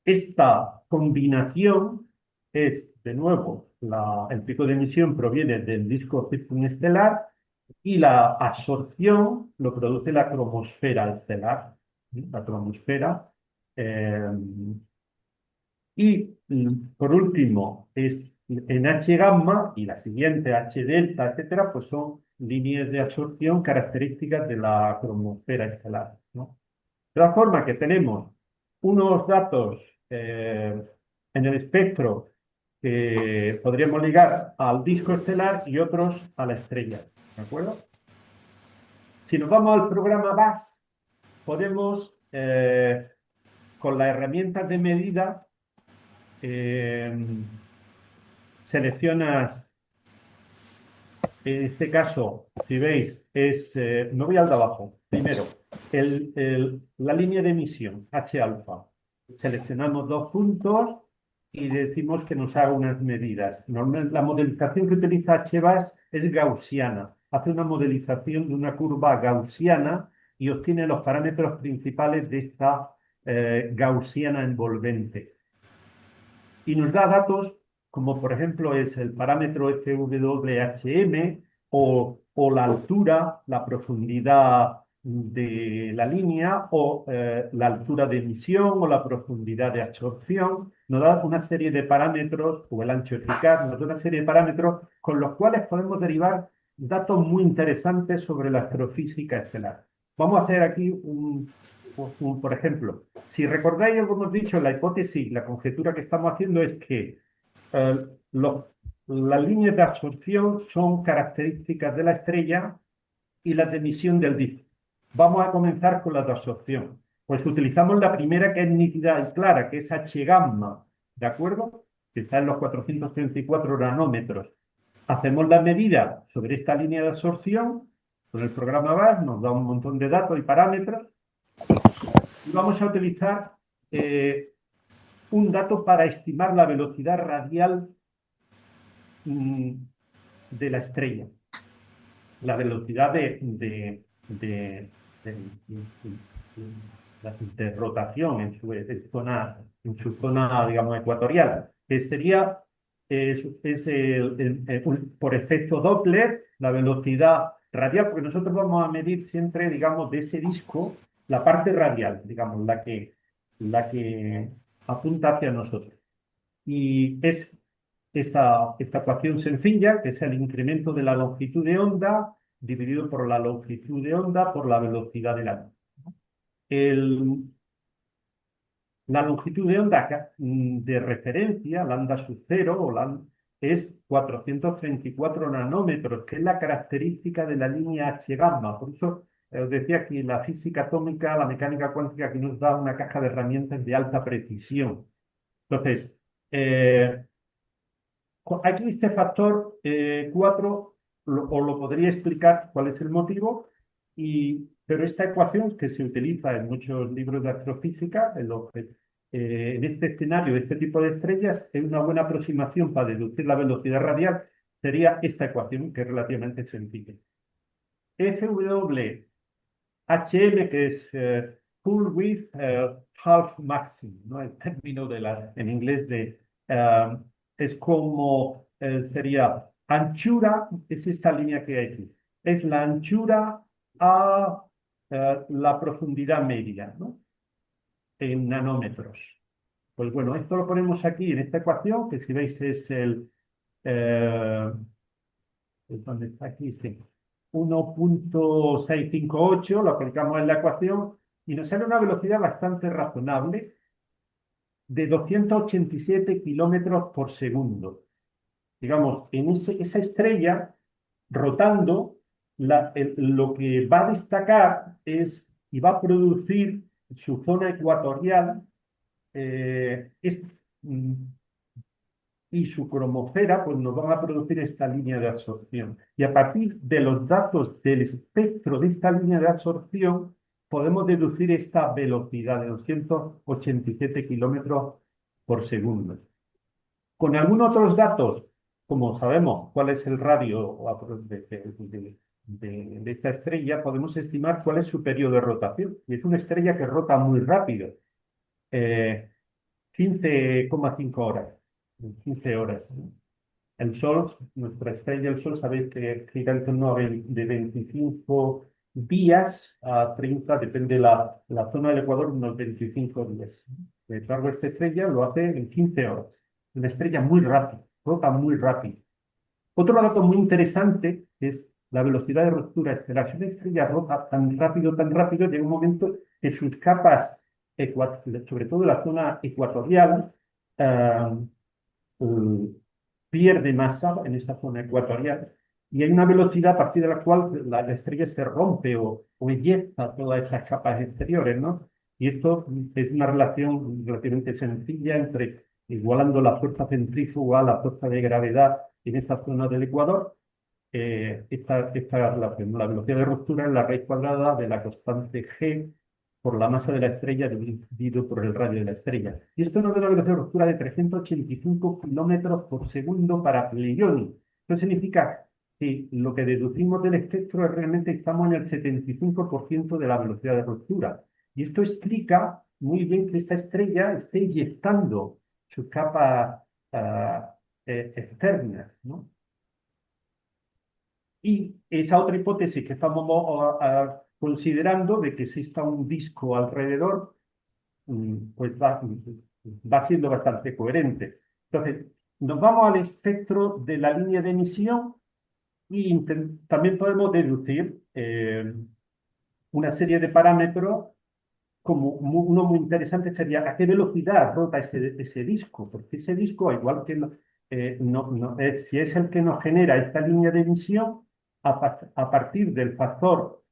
Esta combinación es, de nuevo, el pico de emisión proviene del disco circunestelar y la absorción lo produce la cromosfera estelar, ¿sí? La cromosfera. eh, y por último, en H gamma y la siguiente H delta, etcétera, pues son líneas de absorción características de la cromosfera estelar, ¿no? De la forma que tenemos unos datos en el espectro que podríamos ligar al disco estelar y otros a la estrella, ¿de acuerdo? Si nos vamos al programa VAS, podemos, con las herramientas de medida, seleccionas, en este caso, si veis, me voy al de abajo. Primero, la línea de emisión, H alfa. Seleccionamos dos puntos y decimos que nos haga unas medidas. Normalmente, la modelización que utiliza HBAS es gaussiana. Hace una modelización de una curva gaussiana y obtiene los parámetros principales de esta gaussiana envolvente. y nos da datos como por ejemplo es el parámetro FWHM o la altura, la profundidad de la línea o la altura de emisión o la profundidad de absorción. Nos da una serie de parámetros, o el ancho eficaz, nos da una serie de parámetros con los cuales podemos derivar datos muy interesantes sobre la astrofísica estelar. Vamos a hacer aquí por ejemplo, si recordáis lo que hemos dicho, la hipótesis, la conjetura que estamos haciendo es que eh, las líneas de absorción son características de la estrella y las de emisión del disco. Vamos a comenzar con las de absorción. Pues utilizamos la primera, que es nítida y clara, que es H gamma, ¿de acuerdo? Que está en los 434 nanómetros. Hacemos la medida sobre esta línea de absorción con el programa BAS, nos da un montón de datos y parámetros, y vamos a utilizar un dato para estimar la velocidad radial de la estrella, la velocidad de rotación en su zona, digamos, ecuatorial, que sería por efecto Doppler la velocidad radial, porque nosotros vamos a medir siempre, digamos, de ese disco la parte radial, digamos, la que apunta hacia nosotros. Y es esta ecuación sencilla, que es el incremento de la longitud de onda dividido por la longitud de onda por la velocidad de la luz. La longitud de onda de referencia, lambda sub 0, es 434 nanómetros, que es la característica de la línea H gamma. Por eso os decía que la física atómica, la mecánica cuántica, aquí nos da una caja de herramientas de alta precisión. Entonces, aquí este factor 4 os lo podría explicar cuál es el motivo, pero esta ecuación que se utiliza en muchos libros de astrofísica, en este escenario de este tipo de estrellas, es una buena aproximación para deducir la velocidad radial, sería esta ecuación, que es relativamente sencilla. FWHM, que es full width half maximum, ¿no? El término en inglés es como sería anchura, es esta línea que hay aquí, es la anchura a la profundidad media, ¿no? En nanómetros. Pues bueno, esto lo ponemos aquí en esta ecuación, que si veis es ¿dónde está aquí? Sí. 1.658, lo aplicamos en la ecuación y nos sale una velocidad bastante razonable de 287 kilómetros por segundo. Digamos, en esa estrella rotando, lo que va a destacar y va a producir su zona ecuatorial y su cromosfera, pues nos van a producir esta línea de absorción. Y a partir de los datos del espectro de esta línea de absorción, podemos deducir esta velocidad de 287 kilómetros por segundo. Con algunos otros datos, como sabemos cuál es el radio de esta estrella, podemos estimar cuál es su periodo de rotación. Y es una estrella que rota muy rápido, 15,5 horas. 15 horas. El Sol, nuestra estrella, el Sol, sabéis que gira en torno de 25 días a 30, depende de la zona del Ecuador, unos 25 días. El largo de esta estrella lo hace en 15 horas. Una estrella muy rápida, rota muy rápido. Otro dato muy interesante es la velocidad de ruptura estelar. Si una estrella rota tan rápido, llega un momento que sus capas, sobre todo la zona ecuatorial, pierde masa en esta zona ecuatorial y hay una velocidad a partir de la cual la estrella se rompe o eyecta todas esas capas exteriores, ¿no? Y esto es una relación relativamente sencilla igualando la fuerza centrífuga a la fuerza de gravedad en esta zona del Ecuador. Esta relación, la velocidad de ruptura es la raíz cuadrada de la constante g por la masa de la estrella dividido por el radio de la estrella. Y esto nos da una velocidad de ruptura de 385 kilómetros por segundo para Pleione. Esto significa que lo que deducimos del espectro es realmente estamos en el 75% de la velocidad de ruptura. Y esto explica muy bien que esta estrella esté inyectando sus capas externas, ¿no? Y esa otra hipótesis que estamos considerando de que exista un disco alrededor, pues va siendo bastante coherente. Entonces, nos vamos al espectro de la línea de emisión y también podemos deducir una serie de parámetros, como uno muy interesante sería a qué velocidad rota ese disco, porque ese disco, igual que si es el que nos genera esta línea de emisión, a partir del factor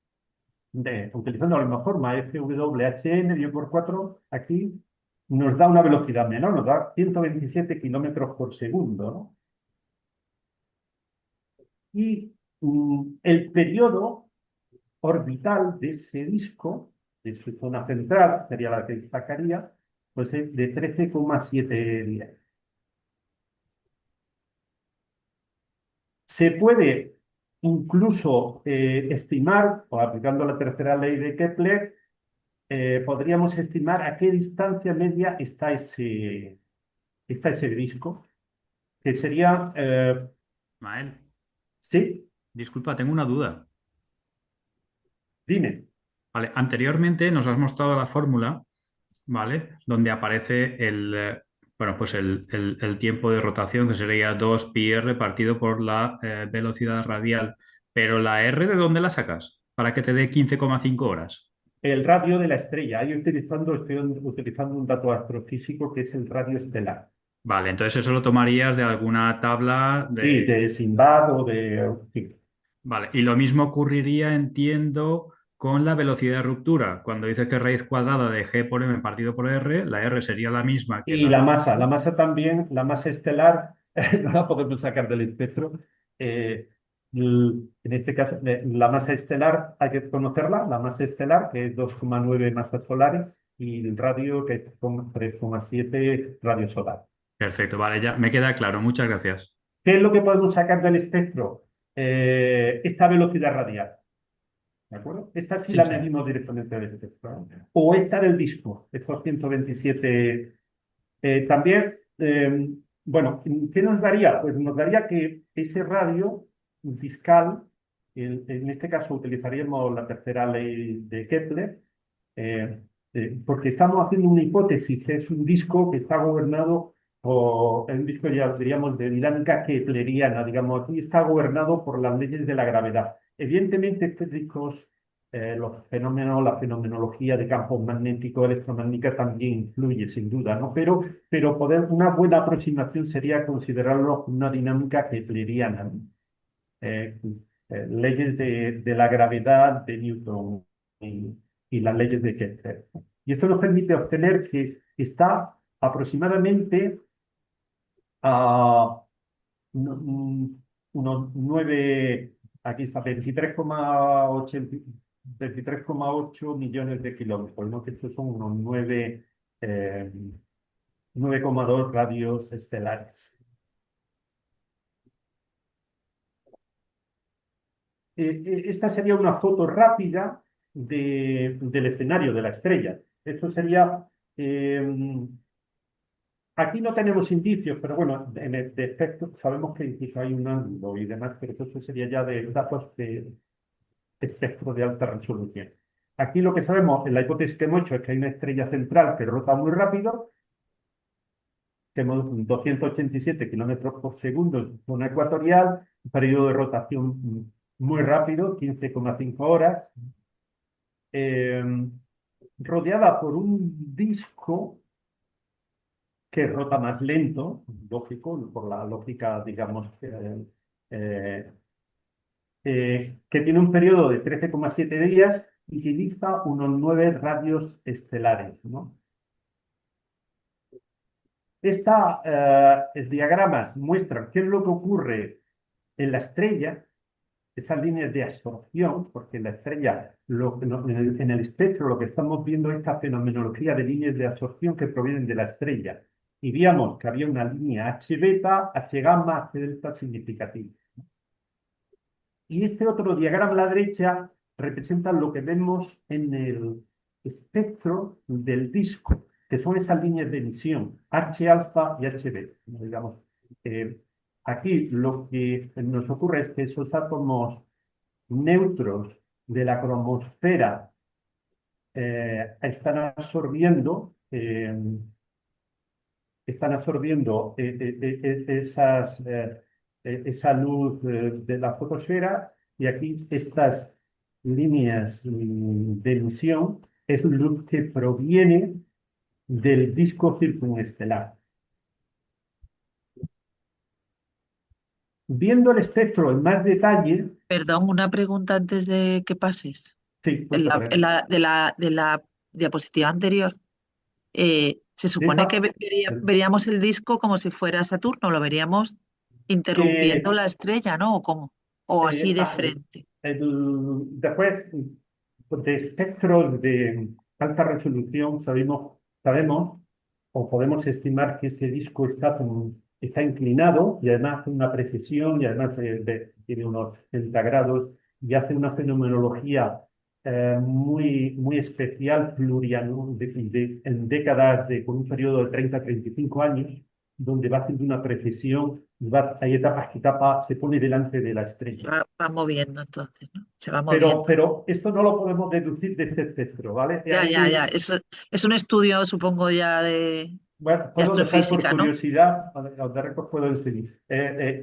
utilizando la misma forma, FWHN dividido por 4, aquí nos da una velocidad menor, nos da 127 kilómetros por segundo, ¿no? Y el periodo orbital de ese disco, de su zona central, sería la que destacaría, pues es de 13,7 días. Se puede incluso estimar, o aplicando la tercera ley de Kepler, podríamos estimar a qué distancia media está ese disco, que sería, Mael, sí, disculpa, tengo una duda. dime. Vale, anteriormente nos has mostrado la fórmula, ¿vale? Donde aparece bueno, pues el tiempo de rotación, que sería 2πr partido por la velocidad radial. Pero la R, ¿de dónde la sacas? Para que te dé 15,5 horas. El radio de la estrella. Estoy utilizando un dato astrofísico que es el radio estelar. Vale, entonces eso lo tomarías de alguna tabla Sí, de... de Simbad o de... sí. Vale, y lo mismo ocurriría, entiendo, con la velocidad de ruptura. Cuando dices que raíz cuadrada de g por m partido por r, la r sería la misma que Y la masa también, la masa estelar, no la podemos sacar del espectro. En este caso, la masa estelar hay que conocerla, la masa estelar, que es 2,9 masas solares, y el radio, que es 3,7 radio solar. Perfecto, vale, ya me queda claro. Muchas gracias. ¿Qué es lo que podemos sacar del espectro? Esta velocidad radial. ¿De acuerdo? Esta sí Sí, la sí. medimos directamente del espectro, ¿no? O esta del disco, estos 127. También, bueno, ¿qué nos daría? Pues nos daría que ese radio discal, en este caso utilizaríamos la tercera ley de Kepler, porque estamos haciendo una hipótesis, es un disco que está gobernado por, un disco ya diríamos de dinámica kepleriana, digamos, aquí está gobernado por las leyes de la gravedad. Evidentemente, estos discos, los fenómenos, la fenomenología de campos magnéticos, electromagnética también influye, sin duda, ¿no? Pero una buena aproximación sería considerarlo una dinámica kepleriana, ¿no? Eh, Leyes de la gravedad de Newton y las leyes de Kepler. Y esto nos permite obtener que está aproximadamente a unos 9, aquí está, 23,8 millones de kilómetros, ¿no? Que estos son unos 9,2 radios estelares. Esta sería una foto rápida del escenario de la estrella. Esto sería... aquí no tenemos indicios, pero bueno, en el defecto sabemos que incluso hay un ángulo y demás, pero eso sería ya de datos de espectro de alta resolución. Aquí lo que sabemos, en la hipótesis que hemos hecho, es que hay una estrella central que rota muy rápido, tenemos 287 kilómetros por segundo en zona ecuatorial, un periodo de rotación muy rápido, 15,5 horas, rodeada por un disco que rota más lento, lógico, por la lógica, digamos, que tiene un periodo de 13,7 días y que dista unos 9 radios estelares, ¿no? Estos diagramas muestran qué es lo que ocurre en la estrella, esas líneas de absorción, porque en la estrella, en el espectro, lo que estamos viendo es esta fenomenología de líneas de absorción que provienen de la estrella. Y veíamos que había una línea H beta, H gamma, H delta significativa. Y este otro diagrama a la derecha representa lo que vemos en el espectro del disco. que son esas líneas de emisión, H alfa y H beta, digamos. Aquí lo que nos ocurre es que esos átomos neutros de la cromosfera están absorbiendo esa luz de la fotosfera, y aquí estas líneas de emisión es luz que proviene del disco circunestelar. Viendo el espectro en más detalle, Perdón, una pregunta antes de que pases. sí, De la diapositiva anterior, se supone que esta, veríamos el disco como si fuera Saturno, lo veríamos interrumpiendo la estrella, ¿no? ¿O cómo? O así de frente. después de espectros de alta resolución sabemos o podemos estimar que este disco está inclinado, y además hace una precesión, y además tiene unos 60 grados, y hace una fenomenología muy especial, plurianual, en décadas, con un periodo de 30 a 35 años, donde va haciendo una precesión, y hay etapas que se pone delante de la Se estrella. va moviendo entonces, ¿no? Se va moviendo. Pero esto no lo podemos deducir de este espectro, ¿vale? Ya. Es un estudio, supongo, ya de Bueno, puedo dejar por astrofísica, ¿no? curiosidad, de récord puedo enseñar.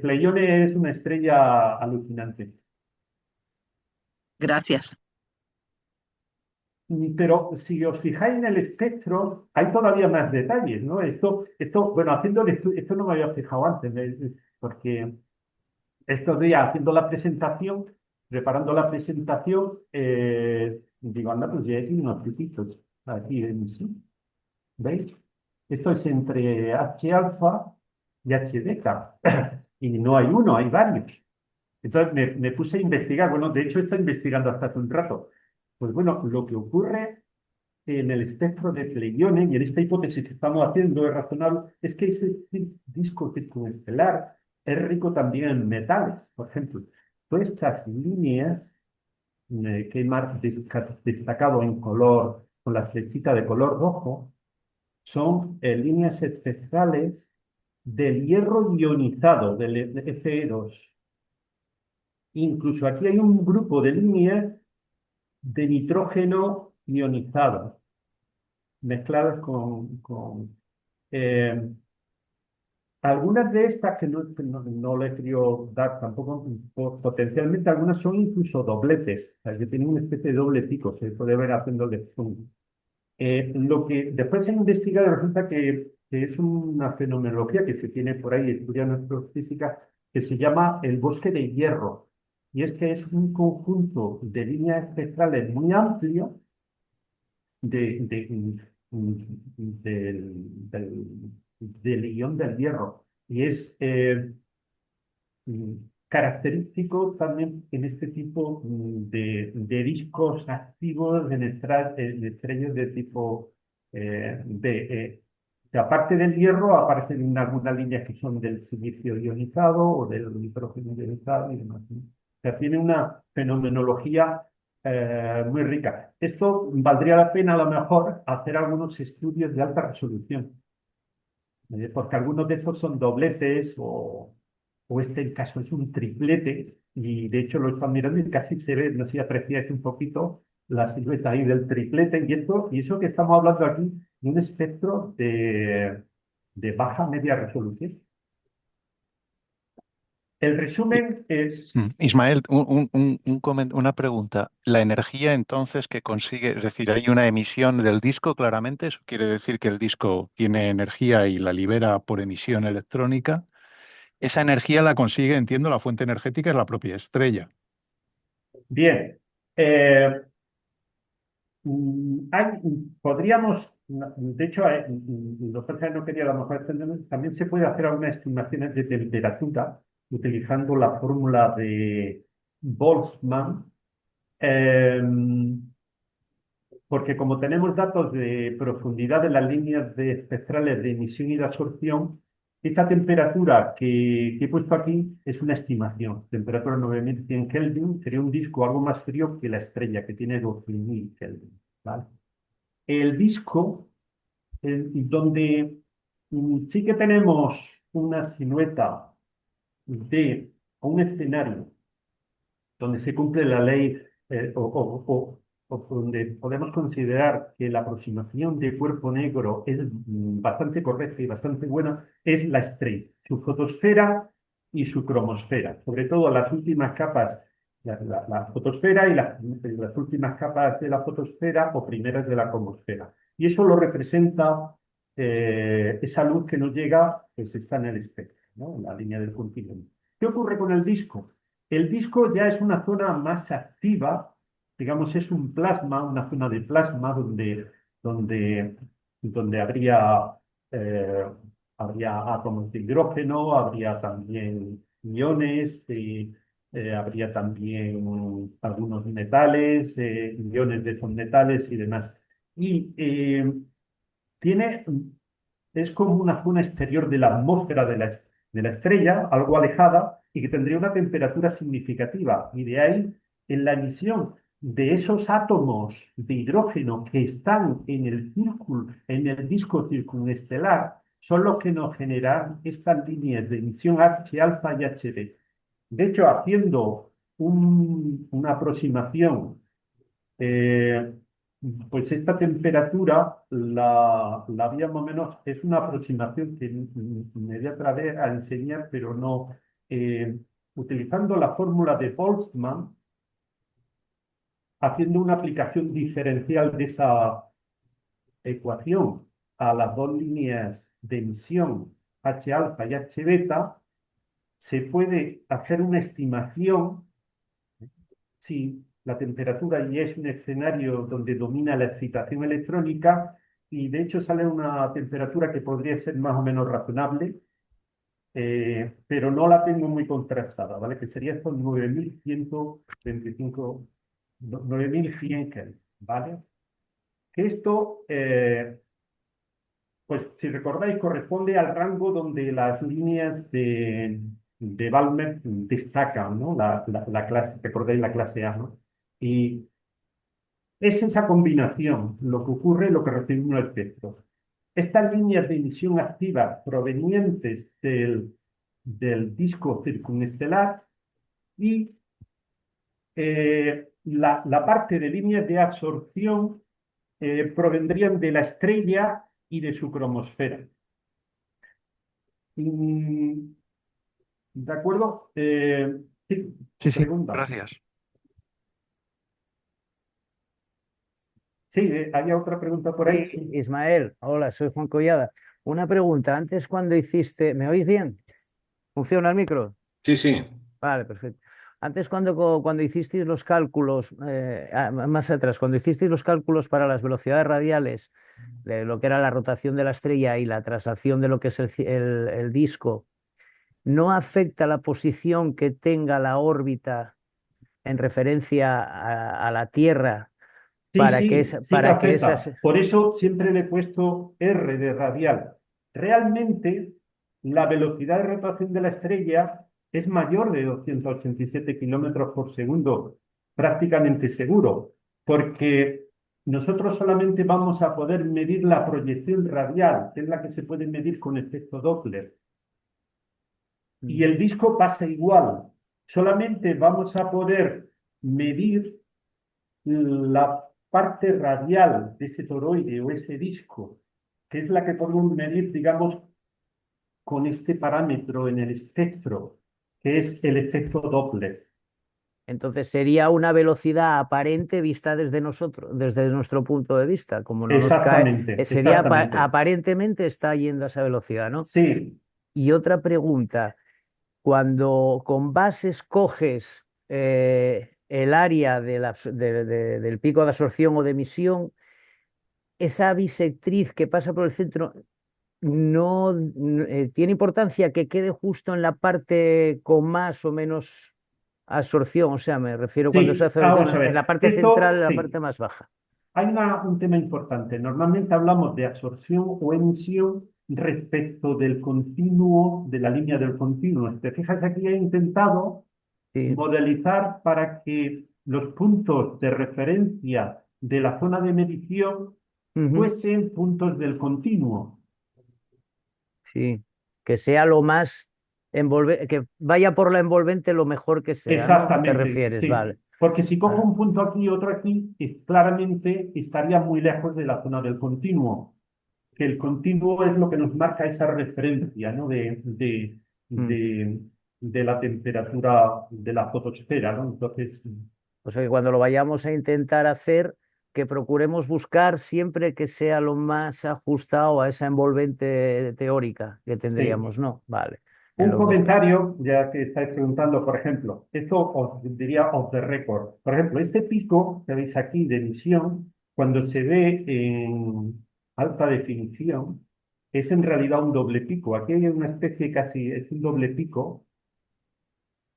Pleione es una estrella alucinante. Gracias. Pero si os fijáis en el espectro, hay todavía más detalles, ¿no? Bueno, haciendo esto no me había fijado antes, porque estos días haciendo la presentación, preparando la presentación, digo, anda, pues ya hay unos piquitos aquí en sí. ¿Veis? Esto es entre H alfa y H beta. Y no hay uno, hay varios. Entonces me puse a investigar. Bueno, de hecho estoy investigando hasta hace un rato. Pues bueno, lo que ocurre en el espectro de Pleione, y en esta hipótesis que estamos haciendo es razonable, es que ese disco circunestelar es rico también en metales. Por ejemplo, todas estas líneas que he destacado en color, con la flechita de color rojo, son líneas espectrales del hierro ionizado, del Fe2. Incluso aquí hay un grupo de líneas de nitrógeno ionizado, mezcladas eh, algunas de estas no le quiero dar tampoco, potencialmente algunas son incluso dobletes, o sea, que tienen una especie de doble pico, se puede ver haciéndole zoom. Lo que después en investigado resulta que es una fenomenología que se tiene por ahí estudiando astrofísica, que se llama el bosque de hierro. Y es que es un conjunto de líneas espectrales muy amplio del ion del hierro. Y es característico también en este tipo de discos activos en estrellas de tipo B. Que aparte del hierro, aparecen algunas líneas que son del silicio ionizado o del nitrógeno ionizado y demás, ¿no? O sea, tiene una fenomenología muy rica. Esto valdría la pena a lo mejor hacer algunos estudios de alta resolución, porque algunos de estos son dobletes o este caso es un triplete, y de hecho lo están mirando y casi se ve, no sé si apreciáis un poquito la silueta ahí del triplete, y eso que estamos hablando aquí de un espectro de baja media resolución. El resumen es... Ismael, una pregunta. La energía entonces que consigue, es decir, hay una emisión del disco claramente, eso quiere decir que el disco tiene energía y la libera por emisión electrónica. Esa energía la consigue, entiendo, la fuente energética es la propia estrella. Bien. Podríamos, de hecho, los profesores no quería a lo mejor extenderme, también se puede hacer algunas estimaciones de temperatura utilizando la fórmula de Boltzmann, porque como tenemos datos de profundidad de las líneas espectrales de emisión y de absorción, esta temperatura que he puesto aquí es una estimación. Temperatura 9100 Kelvin sería un disco algo más frío que la estrella, que tiene 2000 Kelvin, ¿vale? El disco donde sí que tenemos una silueta de un escenario donde se cumple la ley o donde podemos considerar que la aproximación de cuerpo negro es bastante correcta y bastante buena, es la estrella, su fotosfera y su cromosfera, sobre todo las últimas capas, la fotosfera y las últimas capas de la fotosfera o primeras de la cromosfera. Y eso lo representa esa luz que nos llega, pues está en el espectro, ¿no? En la línea del continuum. ¿Qué ocurre con el disco? El disco ya es una zona más activa, digamos, es un plasma, una zona de plasma donde eh, habría átomos de hidrógeno, habría también iones, habría también algunos metales, iones de esos metales y demás. Y tiene, es como una zona exterior de la atmósfera de la estrella, algo alejada, y que tendría una temperatura significativa. Y de ahí, en la emisión de esos átomos de hidrógeno que están en el círculo, en el disco circunestelar, son los que nos generan estas líneas de emisión H alfa y HB. De hecho, haciendo una aproximación eh, pues esta temperatura la había más o menos, es una aproximación que me voy a traer a enseñar, pero no. Utilizando la fórmula de Boltzmann, haciendo una aplicación diferencial de esa ecuación a las dos líneas de emisión H alfa y H beta, se puede hacer una estimación si la temperatura ya es un escenario donde domina la excitación electrónica y de hecho sale una temperatura que podría ser más o menos razonable, pero no la tengo muy contrastada, ¿vale? Que sería estos 9125, 9100 Kelvin, ¿vale? Que esto, pues si recordáis, corresponde al rango donde las líneas de Balmer destacan, ¿no? La clase, recordáis la clase A, ¿no? Y es esa combinación lo que ocurre, lo que recibimos en el espectro. Estas líneas de emisión activa provenientes del disco circunestelar y la parte de líneas de absorción provendrían de la estrella y de su cromosfera. ¿De acuerdo? Sí, Sí, pregunta. gracias. Sí, había otra pregunta por ahí. Sí, Ismael, hola, soy Juan Collada. Una pregunta, antes cuando hiciste, ¿me oís bien? ¿Funciona el micro? Sí, sí. Vale, perfecto. Antes cuando hicisteis los cálculos, más atrás, cuando hicisteis los cálculos para las velocidades radiales, de lo que era la rotación de la estrella y la traslación de lo que es el disco, ¿no afecta la posición que tenga la órbita en referencia a la Tierra Sí, para que sí que esas... afecta. Por eso siempre le he puesto R de radial. Realmente, la velocidad de rotación de la estrella es mayor de 287 kilómetros por segundo, prácticamente seguro, porque nosotros solamente vamos a poder medir la proyección radial, que es la que se puede medir con efecto Doppler. Y el disco pasa igual. Solamente vamos a poder medir la parte radial de ese toroide o ese disco, que es la que podemos medir, digamos, con este parámetro en el espectro, que es el efecto Doppler. Entonces sería una velocidad aparente vista desde nosotros, desde nuestro punto de vista, como no nos cae, Exactamente, sería exactamente. aparentemente está yendo a esa velocidad, ¿no? Sí, Y otra pregunta, cuando con bases coges el área del pico de absorción o de emisión, esa bisectriz que pasa por el centro no tiene importancia que quede justo en la parte con más o menos absorción, o sea, me refiero cuando se sí, hace vamos a en la ver. parte Esto, central, en la parte sí, más baja. hay un tema importante. Normalmente hablamos de absorción o emisión respecto del continuo, de la línea del continuo. Te fijas, aquí he intentado Sí, modelizar para que los puntos de referencia de la zona de medición Ujú. fuesen puntos del continuo. Sí, que sea lo más que vaya por la envolvente lo mejor que sea, ¿no? Te Exactamente, refieres, sí. vale. Porque si cojo Ah, un punto aquí y otro aquí, claramente estaría muy lejos de la zona del continuo. Que el continuo es lo que nos marca esa referencia, ¿no? mm. De la temperatura de la fotosfera, ¿no? Entonces, O sea que cuando lo vayamos a intentar hacer, que procuremos buscar siempre que sea lo más ajustado a esa envolvente teórica que sí. tendríamos, ¿no? Vale. En Un los comentario, ya que estáis preguntando, por ejemplo, esto os diría off the record. Por ejemplo, este pico que veis aquí de emisión, cuando se ve en alta definición, es en realidad un doble pico. Aquí hay una especie casi, es un doble pico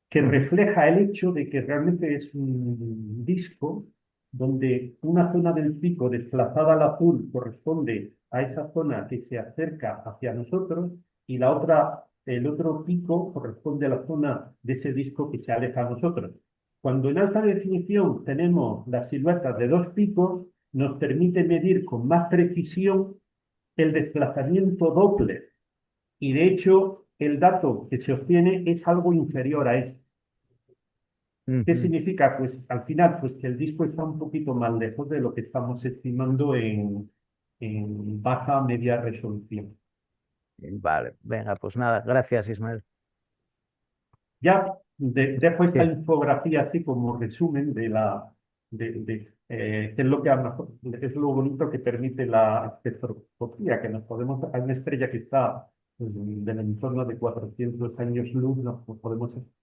que Ujú, refleja el hecho de que realmente es un disco donde una zona del pico desplazada al azul corresponde a esa zona que se acerca hacia nosotros y la otra, el otro pico corresponde a la zona de ese disco que se aleja a nosotros. Cuando en alta definición tenemos las siluetas de dos picos, nos permite medir con más precisión el desplazamiento Doppler. Y de hecho, el dato que se obtiene es algo inferior a este. ¿Qué ujú. significa? Pues al final, pues que el disco está un poquito más lejos de lo que estamos estimando en baja media resolución. Vale, venga, pues nada, gracias, Ismael. Ya dejo esta ¿Qué? infografía así como resumen qué es lo que a lo mejor es lo bonito que permite la espectroscopía, que nos podemos, hay una estrella que está del entorno de 400 años luz, nos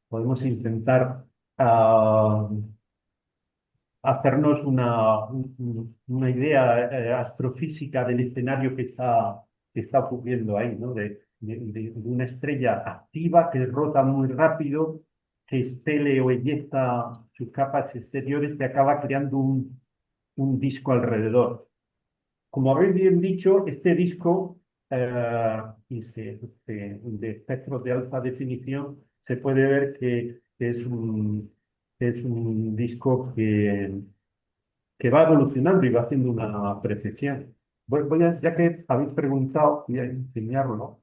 podemos intentar ah, hacernos una idea astrofísica del escenario que está ocurriendo ahí, ¿no? De una estrella activa que rota muy rápido, que expele o eyecta sus capas exteriores y acaba creando un disco alrededor. Como habéis bien dicho, este disco de espectros de alta definición se puede ver que es un disco que va evolucionando y va haciendo una precisión. Ya que habéis preguntado, voy a enseñarlo.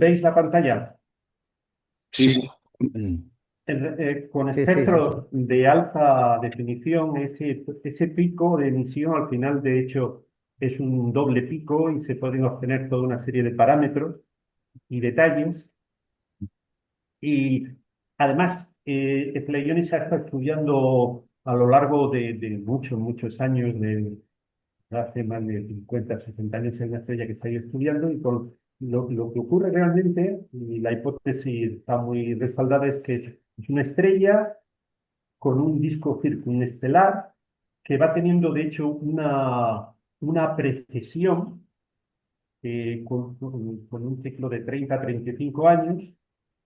¿Veis la pantalla? Sí, Sí, sí. Con Sí, sí, sí, sí. espectros de alta definición, ese pico de emisión al final, de hecho, es un doble pico y se pueden obtener toda una serie de parámetros y detalles. Y además, Pleione se ha estado estudiando a lo largo de muchos años, hace más de 50, 60 años, hay una estrella que está ahí estudiando y con lo que ocurre realmente, y la hipótesis está muy respaldada, es que es una estrella con un disco circunestelar que va teniendo, de hecho, una precesión con un ciclo de 30 a 35 años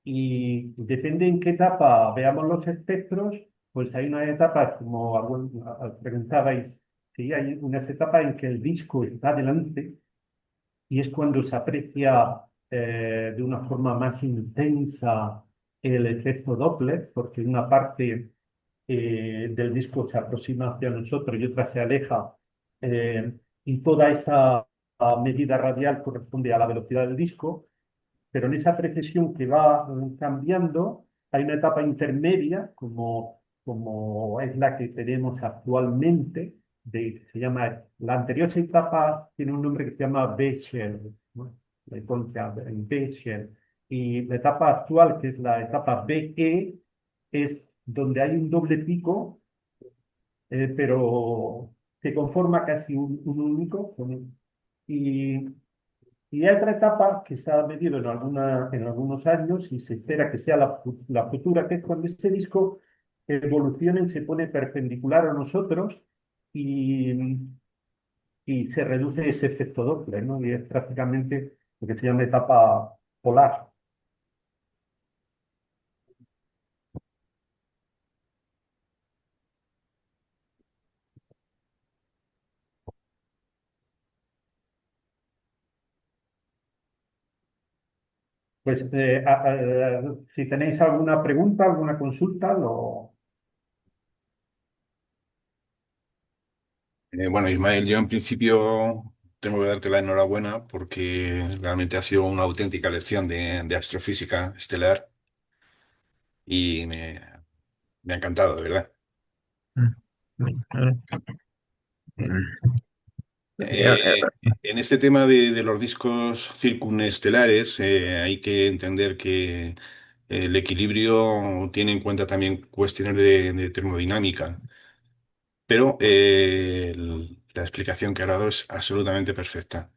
y depende en qué etapa veamos los espectros, pues hay una etapa, como preguntabais, sí, hay unas etapas en que el disco está delante y es cuando se aprecia de una forma más intensa el efecto Doppler, porque una parte del disco se aproxima hacia nosotros y otra se aleja, y toda esa medida radial corresponde a la velocidad del disco, pero en esa precesión que va cambiando, hay una etapa intermedia, como como es la que tenemos actualmente, se llama, la anterior etapa tiene un nombre que se llama B-Shell, ¿no? La icónica en B-Shell. Y la etapa actual, que es la etapa BE, es donde hay un doble pico, pero que conforma casi un único. Y, y hay otra etapa que se ha medido en algunos años y se espera que sea la futura, que es cuando este disco evoluciona y se pone perpendicular a nosotros y, y se reduce ese efecto Doppler, ¿no? Y es prácticamente lo que se llama etapa polar. Pues si tenéis alguna pregunta, alguna consulta, lo... Bueno, Ismael, yo en principio tengo que darte la enhorabuena porque realmente ha sido una auténtica lección de astrofísica estelar y me ha encantado, de verdad. Eh, en este tema de los discos circunestelares, hay que entender que el equilibrio tiene en cuenta también cuestiones de termodinámica, pero la explicación que ha dado es absolutamente perfecta.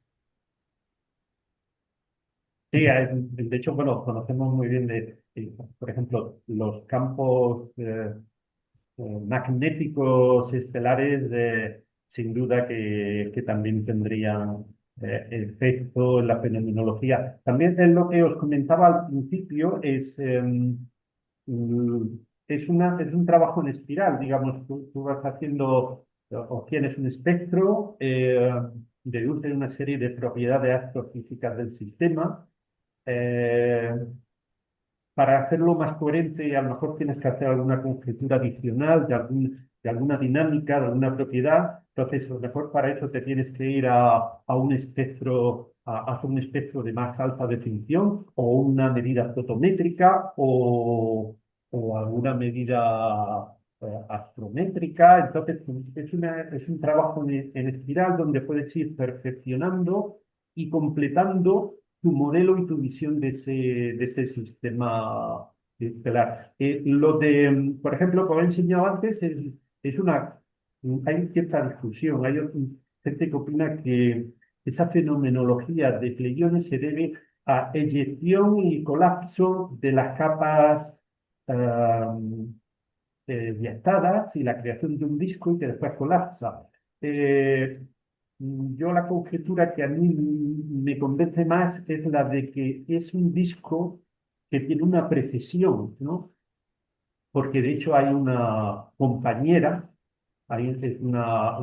Sí, de hecho, bueno, conocemos muy bien por ejemplo, los campos magnéticos estelares, sin duda que también tendrían efecto en la fenomenología. También es lo que os comentaba al principio, mm, es un trabajo en espiral, digamos, tú vas haciendo, obtienes un espectro, deduces una serie de propiedades astrofísicas del sistema. eh, para hacerlo más coherente, a lo mejor tienes que hacer alguna conjetura adicional de alguna dinámica, de alguna propiedad. Entonces, a lo mejor para eso te tienes que ir a un espectro, a hacer un espectro de más alta definición o una medida fotométrica o alguna medida astrométrica. Entonces, es un trabajo en espiral donde puedes ir perfeccionando y completando tu modelo y tu visión de ese sistema estelar. Por ejemplo, como he enseñado antes, es hay cierta discusión. Hay gente que opina que esa fenomenología de pleione se debe a eyección y colapso de las capas diestadas y la creación de un disco y que después colapsa. Eh, yo la conjetura que a mí me convence más es la de que es un disco que tiene una precesión, ¿no? Porque de hecho hay una compañera, es una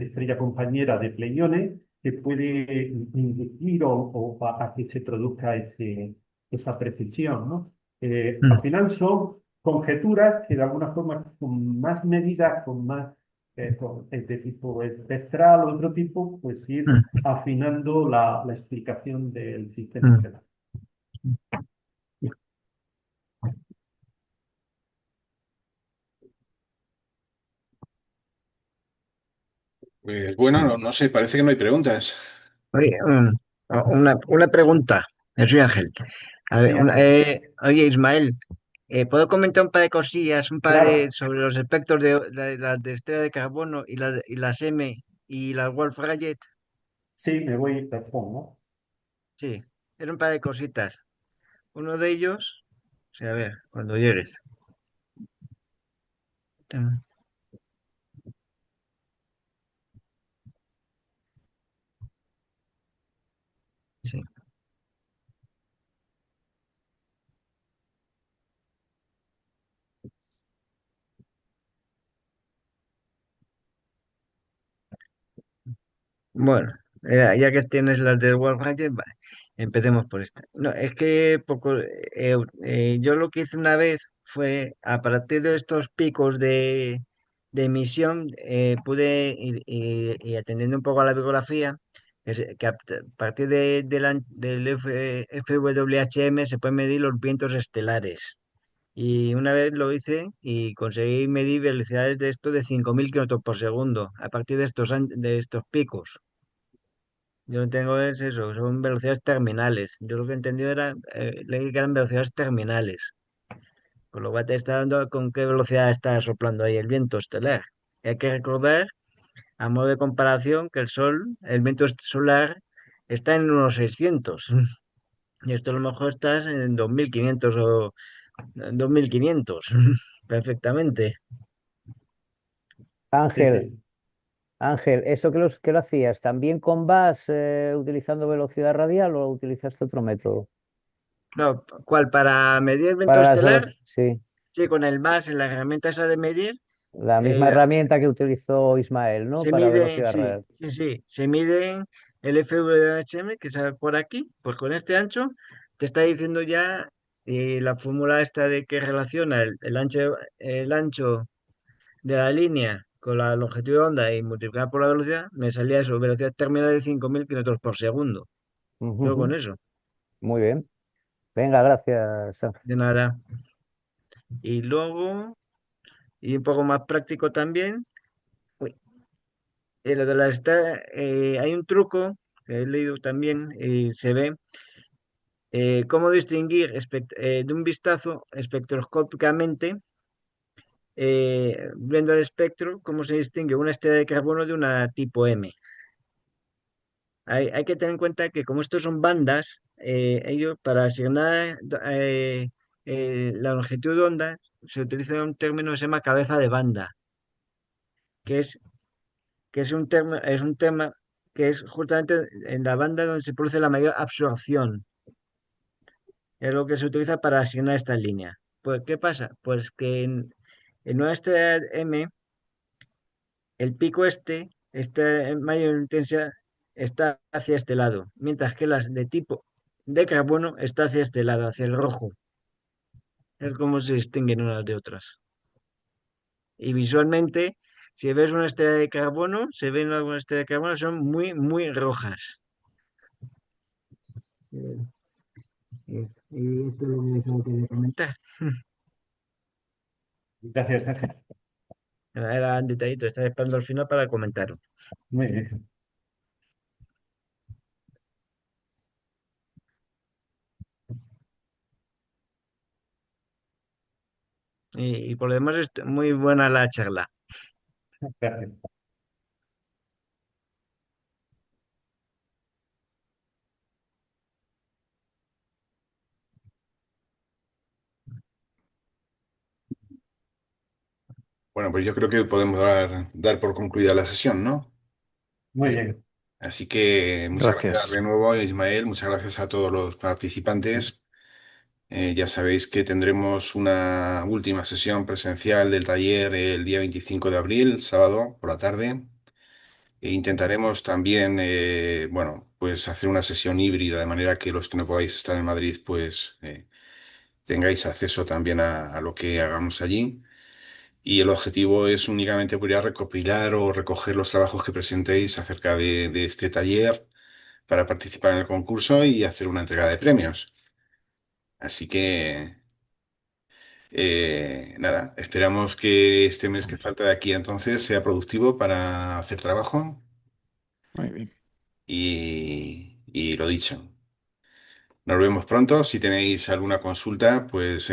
estrella compañera de Pleione que puede inducir a que se produzca esa precesión, ¿no? Al final son conjeturas que de alguna forma con más medidas, de tipo espectral o otro tipo, pues ir afinando la explicación del sistema estelar. Pues bueno, no sé, parece que no hay preguntas. Oye, una pregunta, soy Ángel. A ver, Sí, Ángel. oye, Ismael, ¿puedo comentar un par de cosillas, Claro, sobre los espectros de las de estrella de carbono y las M y las Wolf-Rayet? sí, me voy, te pongo. Sí, era un par de cositas. Uno de ellos, sí, a ver, cuando llegues. Sí. Bueno, ya que tienes las del Wolfgang, vale, empecemos por esta. No, es que yo lo que hice una vez fue, a partir de estos picos de emisión, pude ir y atendiendo un poco a la bibliografía, que a partir del FWHM se pueden medir los vientos estelares. Y una vez lo hice y conseguí medir velocidades de esto de 5.000 kilómetros por segundo a partir de estos picos. Yo lo que tengo es eso, son velocidades terminales. Yo lo que he entendido era, leí que eran velocidades terminales. Con lo cual te está dando con qué velocidad está soplando ahí el viento estelar. Y hay que recordar, a modo de comparación, que el viento solar, está en unos 600. Y esto a lo mejor estás en 2.500 o 2.500 perfectamente. Sí, Ángel, sí. Ángel, ¿eso que lo hacías también con VAS utilizando velocidad radial o utilizaste otro método? No, ¿cuál? Para medir el viento Para las estelar, sí, sí, con el MAS, en la herramienta esa de medir, la misma eh, herramienta que utilizó Ismael, ¿no? se Para mide, velocidad sí, radial. sí, sí, se mide el FWHM, que sale por aquí, pues con este ancho, te está diciendo ya la fórmula esta de que relaciona el ancho de la línea con la longitud de onda y multiplicar por la velocidad, me salía eso, velocidad terminal de 5.000 kilómetros por segundo. Ujú, Yo con ujú. eso, Muy bien. Venga, gracias, Ángel. de nada. Y luego, y un poco más práctico también, uy, lo de hay un truco que he leído también y se ve cómo distinguir de un vistazo espectroscópicamente, viendo el espectro, cómo se distingue una estrella de carbono de una tipo M. Hay que tener en cuenta que como estos son bandas, ellos para asignar la longitud de onda se utiliza un término que se llama cabeza de banda, que es, es un tema que es justamente en la banda donde se produce la mayor absorción. Es lo que se utiliza para asignar esta línea. Pues, ¿qué pasa? Pues que en una estrella M, el pico este en mayor intensidad, está hacia este lado, mientras que las de tipo de carbono está hacia este lado, hacia el rojo. Es como se distinguen unas de otras. Y visualmente, si ves una estrella de carbono, se ven algunas estrellas de carbono, son muy, muy rojas. Y esto es lo que solo quería comentar. Gracias, Ángel. Era un detallito, estaba esperando al final para comentarlo. Muy bien. Y por lo demás, es muy buena la charla. Gracias. Bueno, pues yo creo que podemos dar por concluida la sesión, ¿no? Muy bien. Así que muchas gracias Gracias. de nuevo, Ismael. Muchas gracias a todos los participantes. Ya sabéis que tendremos una última sesión presencial del taller el día 25 de abril, sábado por la tarde. E intentaremos también, bueno, pues hacer una sesión híbrida de manera que los que no podáis estar en Madrid, pues tengáis acceso también a lo que hagamos allí. Y el objetivo es únicamente poder recopilar o recoger los trabajos que presentéis acerca de este taller para participar en el concurso y hacer una entrega de premios. Así que, nada, esperamos que este mes que falta de aquí a entonces sea productivo para hacer trabajo Muy bien. y lo dicho. Nos vemos pronto. Si tenéis alguna consulta, pues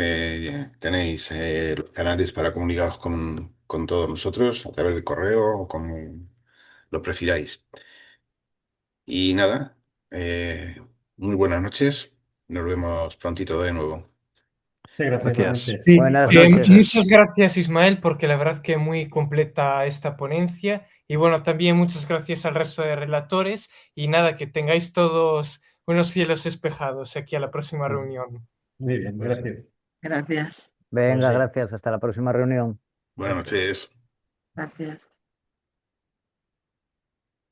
tenéis los canales para comunicaros con todos nosotros a través de correo o como lo prefiráis. Y nada, muy buenas noches. Nos vemos prontito de nuevo. Sí, gracias Gracias. igualmente. Sí, Buenas Buenas noches. noches. muchas gracias Ismael, porque la verdad que muy completa esta ponencia. Y bueno, también muchas gracias al resto de relatores. Y nada, que tengáis todos unos cielos despejados aquí a la próxima reunión. Muy bien, Pues, gracias. Gracias. Pues Venga, sí. gracias. Hasta la próxima reunión. buenas noches. Gracias.